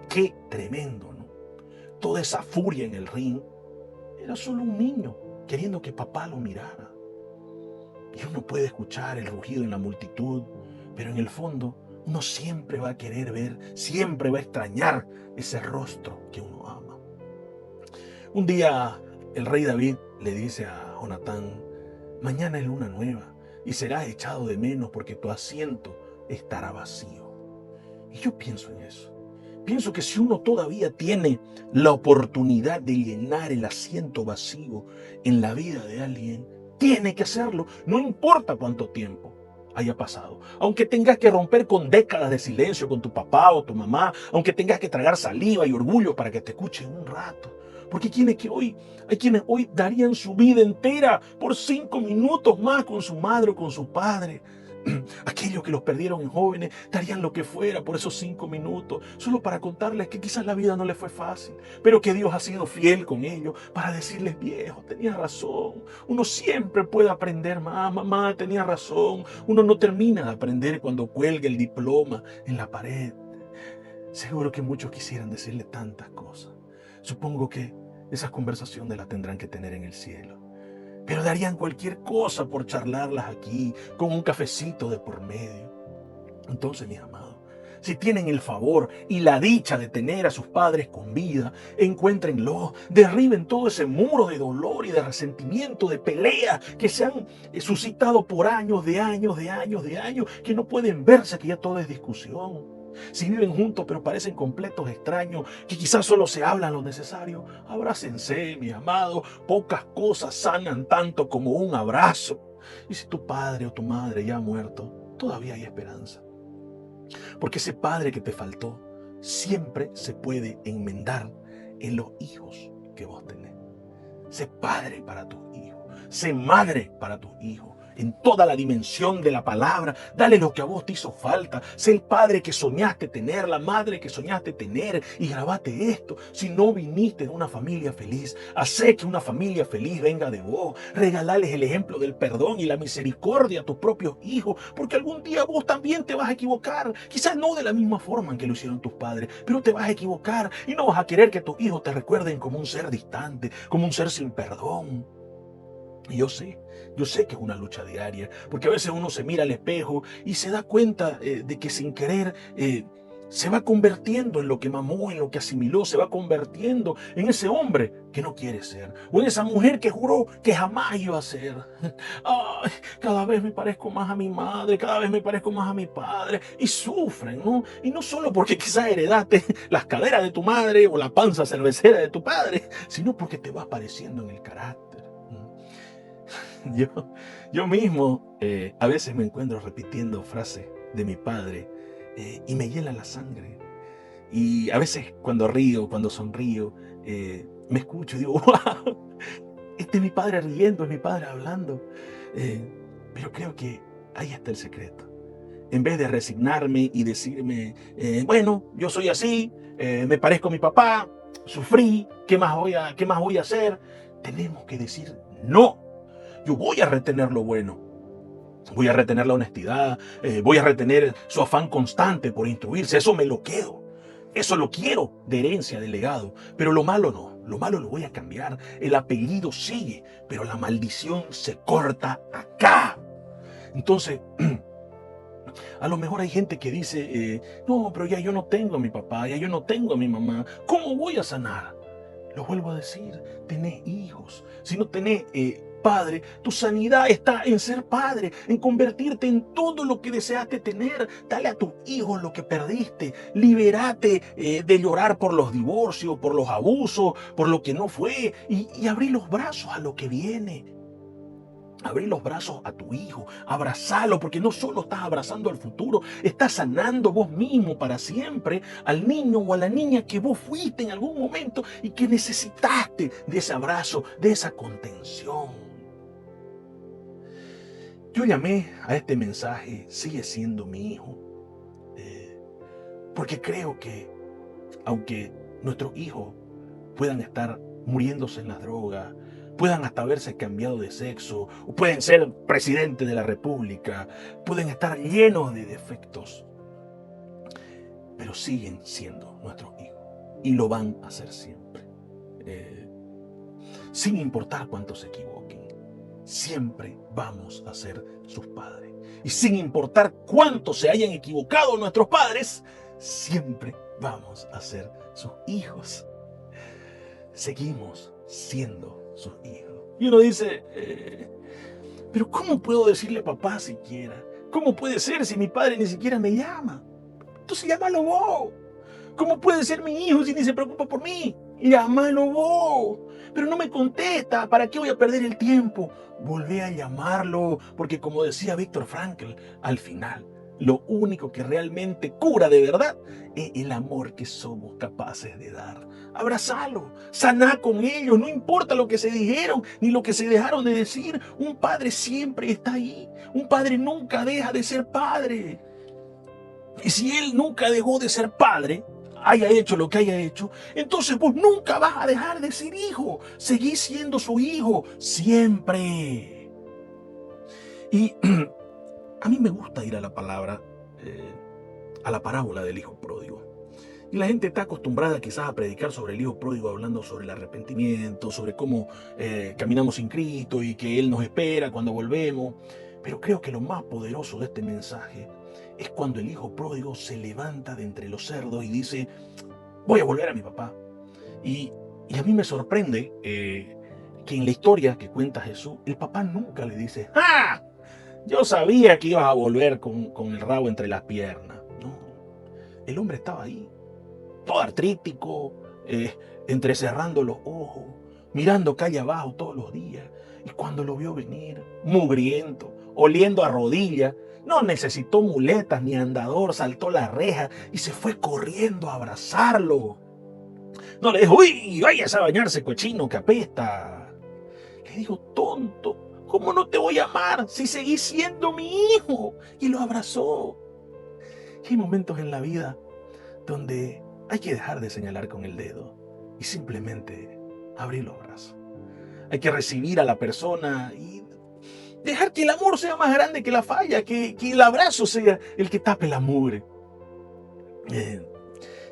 Qué tremendo, ¿no? Toda esa furia en el ring era solo un niño queriendo que papá lo mirara. Y uno puede escuchar el rugido en la multitud, pero en el fondo uno siempre va a querer ver, siempre va a extrañar ese rostro que uno ama. Un día el rey David le dice a Jonatán, mañana es luna nueva y serás echado de menos porque tu asiento estará vacío. Y yo pienso en eso. Pienso que si uno todavía tiene la oportunidad de llenar el asiento vacío en la vida de alguien, tiene que hacerlo, no importa cuánto tiempo haya pasado. Aunque tengas que romper con décadas de silencio con tu papá o tu mamá, aunque tengas que tragar saliva y orgullo para que te escuchen un rato. Porque hay quienes hoy darían su vida entera por 5 minutos más con su madre o con su padre. Aquellos que los perdieron en jóvenes darían lo que fuera por esos 5 minutos, solo para contarles que quizás la vida no les fue fácil, pero que Dios ha sido fiel con ellos para decirles, viejo, tenías razón, uno siempre puede aprender más, mamá, tenía razón, uno no termina de aprender cuando cuelga el diploma en la pared. Seguro que muchos quisieran decirle tantas cosas. Supongo que esas conversaciones las tendrán que tener en el cielo. Pero darían cualquier cosa por charlarlas aquí, con un cafecito de por medio. Entonces, mis amados, si tienen el favor y la dicha de tener a sus padres con vida, encuéntrenlos, derriben todo ese muro de dolor y de resentimiento, de pelea que se han suscitado por años, que no pueden verse, que ya todo es discusión. Si viven juntos pero parecen completos extraños, que quizás solo se hablan lo necesario, abrácense, mis amados. Pocas cosas sanan tanto como un abrazo. Y si tu padre o tu madre ya ha muerto, todavía hay esperanza. Porque ese padre que te faltó siempre se puede enmendar en los hijos que vos tenés. Sé padre para tus hijos, sé madre para tus hijos. En toda la dimensión de la palabra, dale lo que a vos te hizo falta. Sé el padre que soñaste tener, la madre que soñaste tener. Y grabate esto: si no viniste de una familia feliz, hacé que una familia feliz venga de vos. Regalales el ejemplo del perdón y la misericordia a tus propios hijos, porque algún día vos también te vas a equivocar. Quizás no de la misma forma en que lo hicieron tus padres, pero te vas a equivocar y no vas a querer que tus hijos te recuerden como un ser distante, como un ser sin perdón. Y yo sé que es una lucha diaria, porque a veces uno se mira al espejo y se da cuenta de que sin querer se va convirtiendo en lo que mamó, en lo que asimiló, se va convirtiendo en ese hombre que no quiere ser, o en esa mujer que juró que jamás iba a ser. Ay, cada vez me parezco más a mi madre, cada vez me parezco más a mi padre, y sufren, ¿no? Y no solo porque quizás heredaste las caderas de tu madre o la panza cervecera de tu padre, sino porque te vas pareciendo en el carácter. Yo mismo a veces me encuentro repitiendo frases de mi padre y me hiela la sangre. Y a veces cuando río, cuando sonrío, me escucho y digo, wow, este es mi padre riendo, es mi padre hablando. Pero creo que ahí está el secreto. En vez de resignarme y decirme, bueno, yo soy así, me parezco a mi papá, sufrí, ¿qué más voy a hacer? Tenemos que decir, no, yo voy a retener lo bueno. Voy a retener la honestidad, voy a retener su afán constante por instruirse, eso me lo quedo. Eso lo quiero de herencia, de legado, pero lo malo no, lo malo lo voy a cambiar. El apellido sigue, pero la maldición se corta acá. Entonces, a lo mejor hay gente que dice, no, pero ya yo no tengo a mi papá, ya yo no tengo a mi mamá, ¿cómo voy a sanar? Lo vuelvo a decir, tenés hijos. Si no tenés padre, tu sanidad está en ser padre, en convertirte en todo lo que deseaste tener. Dale a tus hijos lo que perdiste. Liberate de llorar por los divorcios, por los abusos, por lo que no fue. Y abrí los brazos a lo que viene. Abrí los brazos a tu hijo, abrazalo, porque no solo estás abrazando al futuro, estás sanando vos mismo para siempre al niño o a la niña que vos fuiste en algún momento y que necesitaste de ese abrazo, de esa contención. Yo llamé a este mensaje, sigue siendo mi hijo, porque creo que aunque nuestros hijos puedan estar muriéndose en las drogas, puedan hasta haberse cambiado de sexo, o pueden ser presidente de la república, pueden estar llenos de defectos, pero siguen siendo nuestros hijos y lo van a ser siempre. Sin importar cuántos se equivoquen, siempre vamos a ser sus padres. Y sin importar cuánto se hayan equivocado nuestros padres, siempre vamos a ser sus hijos. Seguimos siendo sus hijos. Y uno dice, pero ¿cómo puedo decirle papá siquiera? ¿Cómo puede ser si mi padre ni siquiera me llama? Entonces llámalo vos. ¿Cómo puede ser mi hijo si ni se preocupa por mí? Llámalo vos. Pero no me contesta, ¿para qué voy a perder el tiempo? Volvé a llamarlo, porque como decía Víctor Frankl, al final, lo único que realmente cura de verdad es el amor que somos capaces de dar. Abrazalo, saná con ellos, no importa lo que se dijeron ni lo que se dejaron de decir. Un padre siempre está ahí. Un padre nunca deja de ser padre. Y si él nunca dejó de ser padre, haya hecho lo que haya hecho, entonces vos nunca vas a dejar de ser hijo. Seguís siendo su hijo siempre. Y a mí me gusta ir a la palabra, a la parábola del hijo pródigo. Y la gente está acostumbrada quizás a predicar sobre el hijo pródigo, hablando sobre el arrepentimiento, sobre cómo caminamos sin Cristo y que Él nos espera cuando volvemos. Pero creo que lo más poderoso de este mensaje es cuando el hijo pródigo se levanta de entre los cerdos y dice, voy a volver a mi papá. Y a mí me sorprende que en la historia que cuenta Jesús, el papá nunca le dice, ¡ah! Yo sabía que ibas a volver con el rabo entre las piernas. No, el hombre estaba ahí, todo artrítico, entrecerrando los ojos, mirando calle abajo todos los días. Y cuando lo vio venir, mugriento, oliendo a rodillas, no necesitó muletas ni andador, saltó la reja y se fue corriendo a abrazarlo. No le dijo, uy, vayas a bañarse, cochino, que apesta. Le dijo, tonto, ¿cómo no te voy a amar si seguís siendo mi hijo? Y lo abrazó. Y hay momentos en la vida donde hay que dejar de señalar con el dedo y simplemente abrir los brazos. Hay que recibir a la persona y dejar que el amor sea más grande que la falla, que el abrazo sea el que tape la mugre.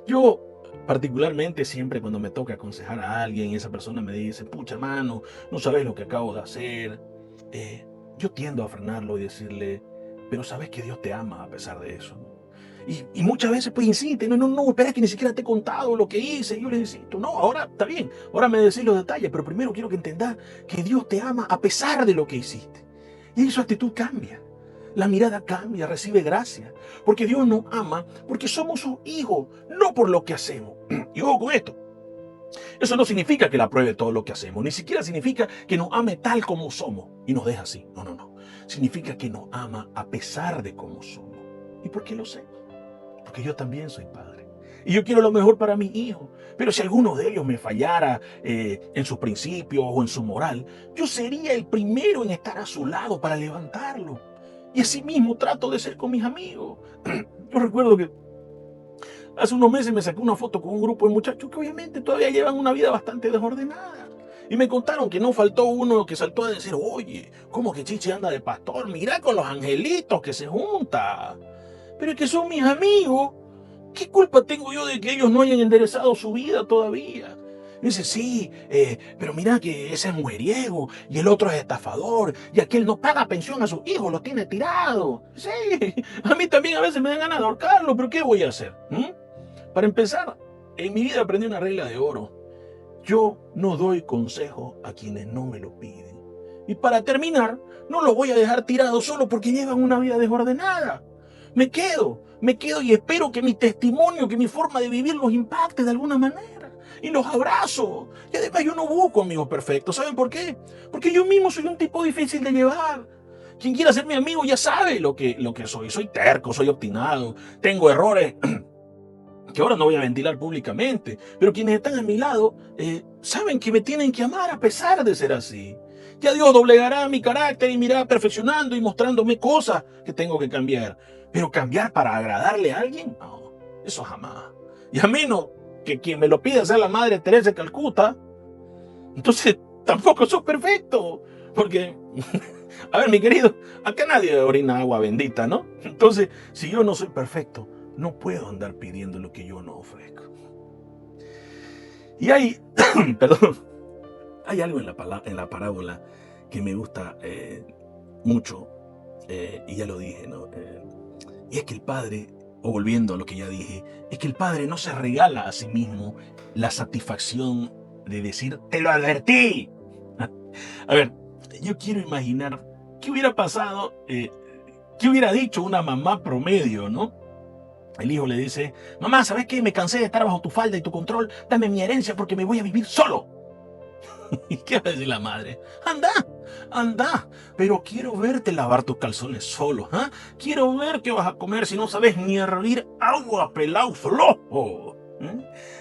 Yo particularmente siempre cuando me toca aconsejar a alguien y esa persona me dice, pucha hermano, no sabes lo que acabo de hacer, yo tiendo a frenarlo y decirle, pero sabes que Dios te ama a pesar de eso. Y muchas veces pues insiste, no, espera que ni siquiera te he contado lo que hice. Y yo le insisto, no, ahora está bien, ahora me decís los detalles, pero primero quiero que entendás que Dios te ama a pesar de lo que hiciste. Y ahí su actitud cambia, la mirada cambia, recibe gracia, porque Dios nos ama porque somos sus hijos, no por lo que hacemos. Y ojo con esto, eso no significa que le apruebe todo lo que hacemos, ni siquiera significa que nos ame tal como somos y nos deja así. No. Significa que nos ama a pesar de cómo somos. ¿Y por qué lo sé? Porque yo también soy padre. Y yo quiero lo mejor para mis hijos. Pero si alguno de ellos me fallara en sus principios o en su moral, yo sería el primero en estar a su lado para levantarlo. Y así mismo trato de ser con mis amigos. Yo recuerdo que hace unos meses me saqué una foto con un grupo de muchachos que obviamente todavía llevan una vida bastante desordenada. Y me contaron que no faltó uno que saltó a decir, oye, ¿cómo que Chichi anda de pastor? Mira con los angelitos que se junta. Pero es que son mis amigos. ¿Qué culpa tengo yo de que ellos no hayan enderezado su vida todavía? Me dice, sí, pero mira que ese es mujeriego y el otro es estafador y aquel no paga pensión a sus hijos, los tiene tirados. Sí, a mí también a veces me dan ganas de ahorcarlo, pero ¿qué voy a hacer? Para empezar, en mi vida aprendí una regla de oro. Yo no doy consejo a quienes no me lo piden. Y para terminar, no los voy a dejar tirados solo porque llevan una vida desordenada. Me quedo y espero que mi testimonio, que mi forma de vivir los impacte de alguna manera. Y los abrazo. Y además yo no busco amigos perfectos. ¿Saben por qué? Porque yo mismo soy un tipo difícil de llevar. Quien quiera ser mi amigo ya sabe lo que soy. Soy terco, soy obstinado, tengo errores que ahora no voy a ventilar públicamente, pero quienes están a mi lado saben que me tienen que amar a pesar de ser así. Ya Dios doblegará mi carácter y me irá perfeccionando y mostrándome cosas que tengo que cambiar. Pero cambiar para agradarle a alguien, no, eso jamás. Y a menos que quien me lo pida sea la Madre Teresa de Calcuta, entonces tampoco sos perfecto. Porque, a ver, mi querido, acá nadie orina agua bendita, ¿no? Entonces, si yo no soy perfecto, no puedo andar pidiendo lo que yo no ofrezco. Y hay, perdón, hay algo en la parábola que me gusta mucho, y ya lo dije, ¿no? Y es que el padre, o volviendo a lo que ya dije, es que el padre no se regala a sí mismo la satisfacción de decir, te lo advertí. A ver, yo quiero imaginar qué hubiera pasado, qué hubiera dicho una mamá promedio, ¿no? El hijo le dice, mamá, ¿sabes qué? Me cansé de estar bajo tu falda y tu control. Dame mi herencia porque me voy a vivir solo. ¿Y qué va a decir la madre? Anda, pero quiero verte lavar tus calzones solo. Quiero ver qué vas a comer si no sabes ni hervir agua, pelao flojo.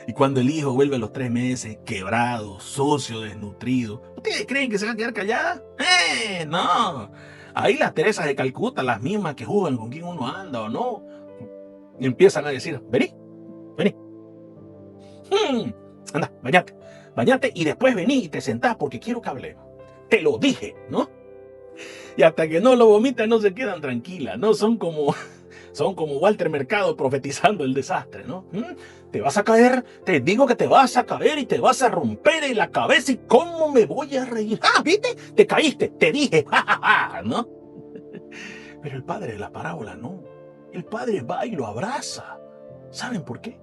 Y cuando el hijo vuelve a los 3 meses, quebrado, sucio, desnutrido, ¿ustedes creen que se va a quedar callada? No. Ahí las Teresas de Calcuta, las mismas que juzgan con quién uno anda o no, y empiezan a decir, vení. Anda, bañate y después vení y te sentás porque quiero que hablemos. Te lo dije, ¿no? Y hasta que no lo vomitan no se quedan tranquilas, ¿no? Son como Walter Mercado profetizando el desastre, ¿no? Te vas a caer, te digo que te vas a caer y te vas a romper en la cabeza y cómo me voy a reír. ¿Viste? Te caíste, te dije, ¿no? Pero el padre de la parábola no. El padre va y lo abraza. ¿Saben por qué?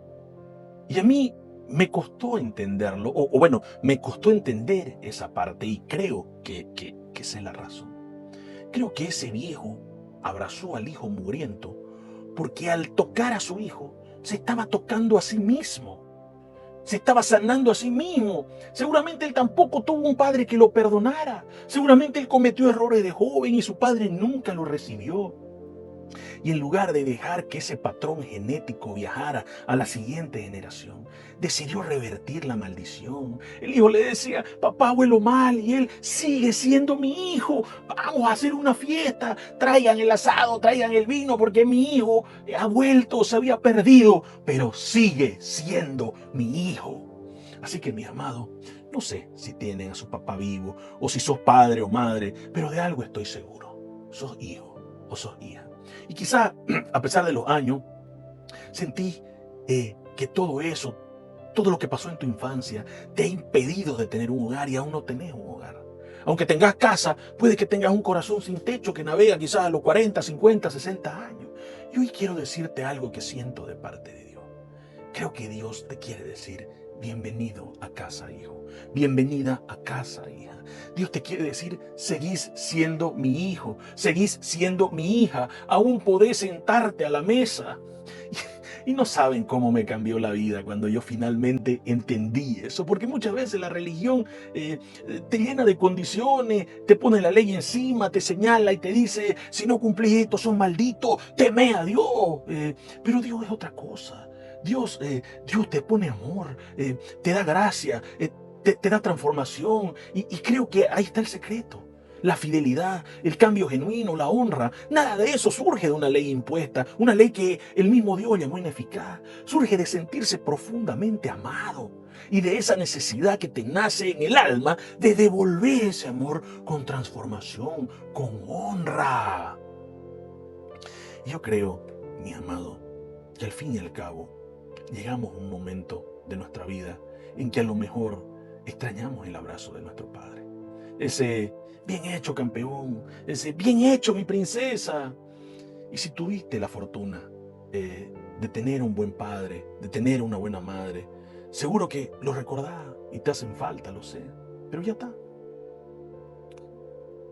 Y a mí me costó entenderlo, o bueno, me costó entender esa parte y creo que sé la razón. Creo que ese viejo abrazó al hijo mugriento porque al tocar a su hijo se estaba tocando a sí mismo. Se estaba sanando a sí mismo. Seguramente él tampoco tuvo un padre que lo perdonara. Seguramente él cometió errores de joven y su padre nunca lo recibió. Y en lugar de dejar que ese patrón genético viajara a la siguiente generación, decidió revertir la maldición. El hijo le decía, papá, huelo mal, y él sigue siendo mi hijo. Vamos a hacer una fiesta. Traigan el asado, traigan el vino, porque mi hijo ha vuelto, se había perdido, pero sigue siendo mi hijo. Así que, mi amado, no sé si tienen a su papá vivo, o si sos padre o madre, pero de algo estoy seguro. Sos hijo o sos hija. Y quizá, a pesar de los años, sentí que todo eso, todo lo que pasó en tu infancia, te ha impedido de tener un hogar y aún no tenés un hogar. Aunque tengas casa, puede que tengas un corazón sin techo que navega quizás a los 40, 50, 60 años. Y hoy quiero decirte algo que siento de parte de Dios. Creo que Dios te quiere decir: bienvenido a casa, hijo. Bienvenida a casa, hija. Dios te quiere decir: seguís siendo mi hijo, seguís siendo mi hija. Aún podés sentarte a la mesa. Y no saben cómo me cambió la vida cuando yo finalmente entendí eso. Porque muchas veces la religión te llena de condiciones, te pone la ley encima, te señala y te dice: si no cumplís esto, sos maldito, teme a Dios. Pero Dios es otra cosa. Dios te pone amor, te da gracia, te da transformación. Y creo que ahí está el secreto. La fidelidad, el cambio genuino, la honra, nada de eso surge de una ley impuesta, una ley que el mismo Dios llamó ineficaz. Surge de sentirse profundamente amado y de esa necesidad que te nace en el alma de devolver ese amor con transformación, con honra. Yo creo, mi amado, que al fin y al cabo llegamos a un momento de nuestra vida en que a lo mejor extrañamos el abrazo de nuestro Padre. Ese bien hecho, campeón, ese bien hecho, mi princesa. Y si tuviste la fortuna de tener un buen padre, de tener una buena madre, seguro que lo recordás y te hacen falta, lo sé. Pero ya está.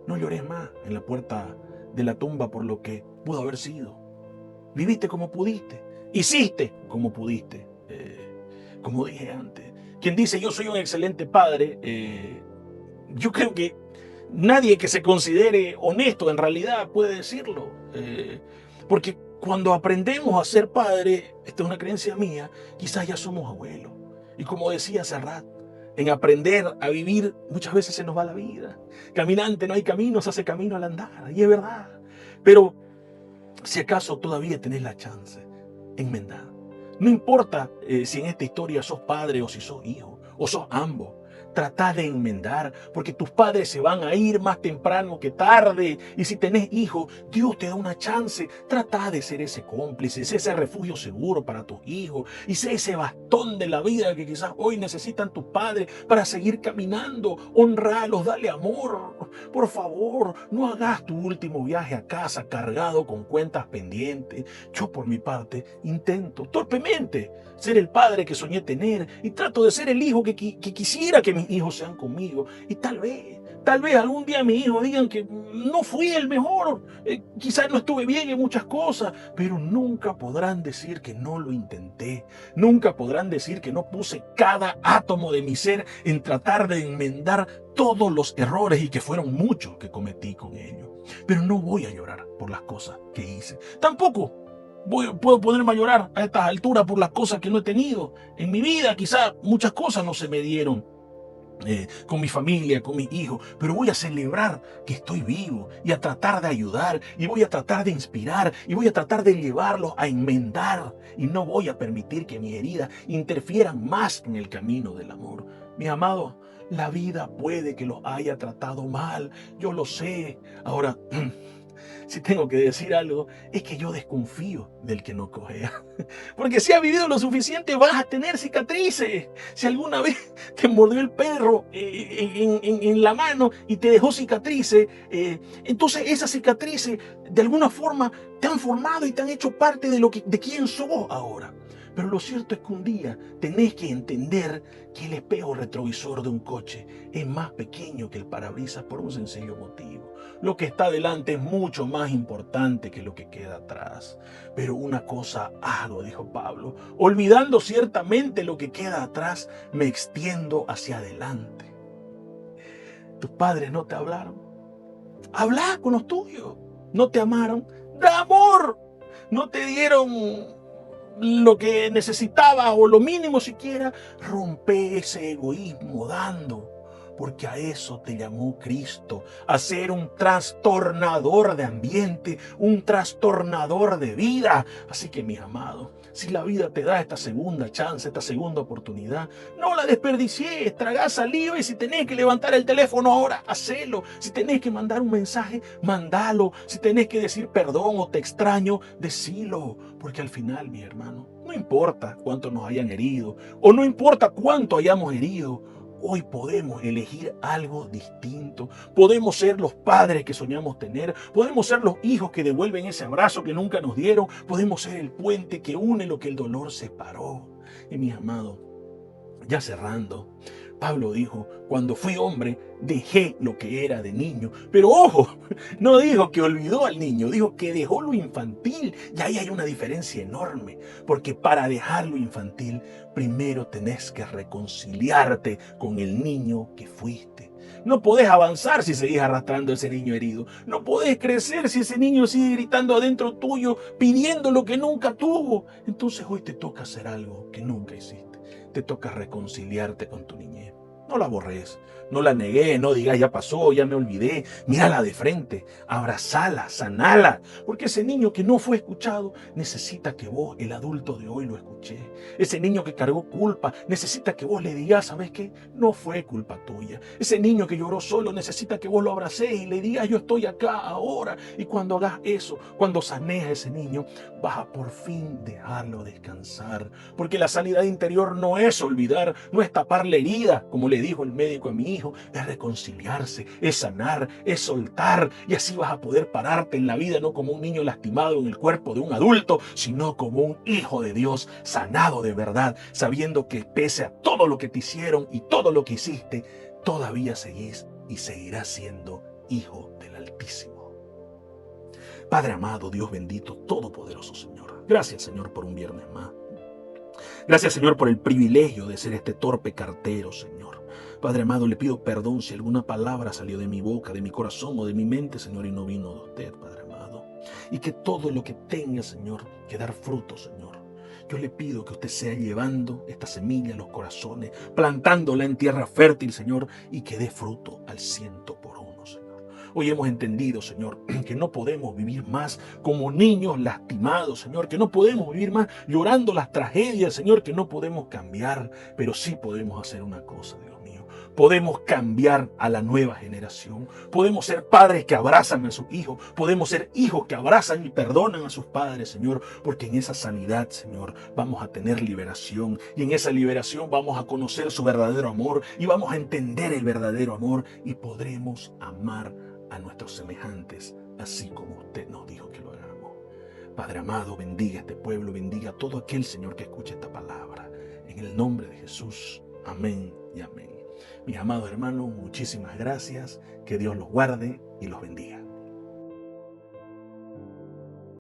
No llores más en la puerta de la tumba por lo que pudo haber sido. Viviste como pudiste, hiciste como pudiste. Como dije antes, quien dice yo soy un excelente padre, yo creo que nadie que se considere honesto en realidad puede decirlo. Porque cuando aprendemos a ser padre, esta es una creencia mía, quizás ya somos abuelos. Y como decía Serrat, en aprender a vivir muchas veces se nos va la vida. Caminante no hay camino, se hace camino al andar. Y es verdad. Pero si acaso todavía tenés la chance, enmendar. No importa si en esta historia sos padre o si sos hijo, o sos ambos. Trata de enmendar, porque tus padres se van a ir más temprano que tarde. Y si tenés hijos, Dios te da una chance. Trata de ser ese cómplice, ser ese refugio seguro para tus hijos. Y ser ese bastón de la vida que quizás hoy necesitan tus padres para seguir caminando. Honralos, dale amor. Por favor, no hagas tu último viaje a casa cargado con cuentas pendientes. Yo por mi parte intento torpemente ser el padre que soñé tener y trato de ser el hijo que quisiera que mis hijos sean conmigo. Y tal vez algún día mis hijos digan que no fui el mejor, quizás no estuve bien en muchas cosas, pero nunca podrán decir que no lo intenté. Nunca podrán decir que no puse cada átomo de mi ser en tratar de enmendar todos los errores, y que fueron muchos que cometí con ellos. Pero no voy a llorar por las cosas que hice. Tampoco puedo ponerme a llorar a estas alturas por las cosas que no he tenido en mi vida. Quizás muchas cosas no se me dieron con mi familia, con mis hijos, pero voy a celebrar que estoy vivo y a tratar de ayudar, y voy a tratar de inspirar, y voy a tratar de llevarlos a enmendar, y no voy a permitir que mis heridas interfieran más en el camino del amor. Mis amados, la vida puede que los haya tratado mal, yo lo sé. Ahora, si tengo que decir algo, es que yo desconfío del que no cojea. Porque si has vivido lo suficiente, vas a tener cicatrices. Si alguna vez te mordió el perro en la mano y te dejó cicatrices, entonces esas cicatrices de alguna forma te han formado y te han hecho parte de quién sos ahora. Pero lo cierto es que un día tenés que entender que el espejo retrovisor de un coche es más pequeño que el parabrisas por un sencillo motivo. Lo que está delante es mucho más importante que lo que queda atrás. Pero una cosa hago, dijo Pablo, olvidando ciertamente lo que queda atrás, me extiendo hacia adelante. Tus padres no te hablaron. Habla con los tuyos. No te amaron. Da amor. No te dieron lo que necesitaba o lo mínimo siquiera. Rompe ese egoísmo dando, porque a eso te llamó Cristo, a ser un trastornador de ambiente, un trastornador de vida. Así que, mis amados, si la vida te da esta segunda chance, esta segunda oportunidad, no la desperdicies, tragá saliva, y si tenés que levantar el teléfono ahora, hacelo. Si tenés que mandar un mensaje, mandalo. Si tenés que decir perdón o te extraño, decilo. Porque al final, mi hermano, no importa cuánto nos hayan herido, o no importa cuánto hayamos herido, hoy podemos elegir algo distinto. Podemos ser los padres que soñamos tener. Podemos ser los hijos que devuelven ese abrazo que nunca nos dieron. Podemos ser el puente que une lo que el dolor separó. Y mis amados, ya cerrando, Pablo dijo, cuando fui hombre, dejé lo que era de niño. Pero ojo, no dijo que olvidó al niño, dijo que dejó lo infantil. Y ahí hay una diferencia enorme, porque para dejar lo infantil, primero tenés que reconciliarte con el niño que fuiste. No podés avanzar si seguís arrastrando a ese niño herido. No podés crecer si ese niño sigue gritando adentro tuyo, pidiendo lo que nunca tuvo. Entonces hoy te toca hacer algo que nunca hiciste. Te toca reconciliarte con tu niñez. No la borres, no la negué, no digas ya pasó, ya me olvidé. Mírala de frente, abrazala, sanala. Porque ese niño que no fue escuchado necesita que vos, el adulto de hoy, lo escuché. Ese niño que cargó culpa necesita que vos le digas, ¿sabes qué? No fue culpa tuya. Ese niño que lloró solo necesita que vos lo abracés y le digas, yo estoy acá ahora. Y cuando hagas eso, cuando sanees a ese niño, vas a por fin dejarlo descansar. Porque la sanidad interior no es olvidar, no es tapar la herida, como le dijo el médico a mi hijo, es reconciliarse, es sanar, es soltar, y así vas a poder pararte en la vida no como un niño lastimado en el cuerpo de un adulto, sino como un hijo de Dios sanado de verdad, sabiendo que pese a todo lo que te hicieron y todo lo que hiciste, todavía seguís y seguirás siendo hijo del Altísimo. Padre amado, Dios bendito, todopoderoso Señor, gracias Señor por un viernes más. Gracias Señor por el privilegio de ser este torpe cartero, Señor. Padre amado, le pido perdón si alguna palabra salió de mi boca, de mi corazón o de mi mente, Señor, y no vino de usted, Padre amado. Y que todo lo que tenga, Señor, que dar fruto, Señor. Yo le pido que usted sea llevando esta semilla a los corazones, plantándola en tierra fértil, Señor, y que dé fruto al 100%, Señor. Hoy hemos entendido, Señor, que no podemos vivir más como niños lastimados, Señor, que no podemos vivir más llorando las tragedias, Señor, que no podemos cambiar, pero sí podemos hacer una cosa, Dios mío. Podemos cambiar a la nueva generación. Podemos ser padres que abrazan a sus hijos. Podemos ser hijos que abrazan y perdonan a sus padres, Señor, porque en esa sanidad, Señor, vamos a tener liberación. Y en esa liberación vamos a conocer su verdadero amor y vamos a entender el verdadero amor y podremos amar a nuestros semejantes, así como usted nos dijo que lo hagamos. Padre amado, bendiga a este pueblo, bendiga a todo aquel, Señor, que escuche esta palabra. En el nombre de Jesús, amén y amén. Mis amados hermanos, muchísimas gracias. Que Dios los guarde y los bendiga.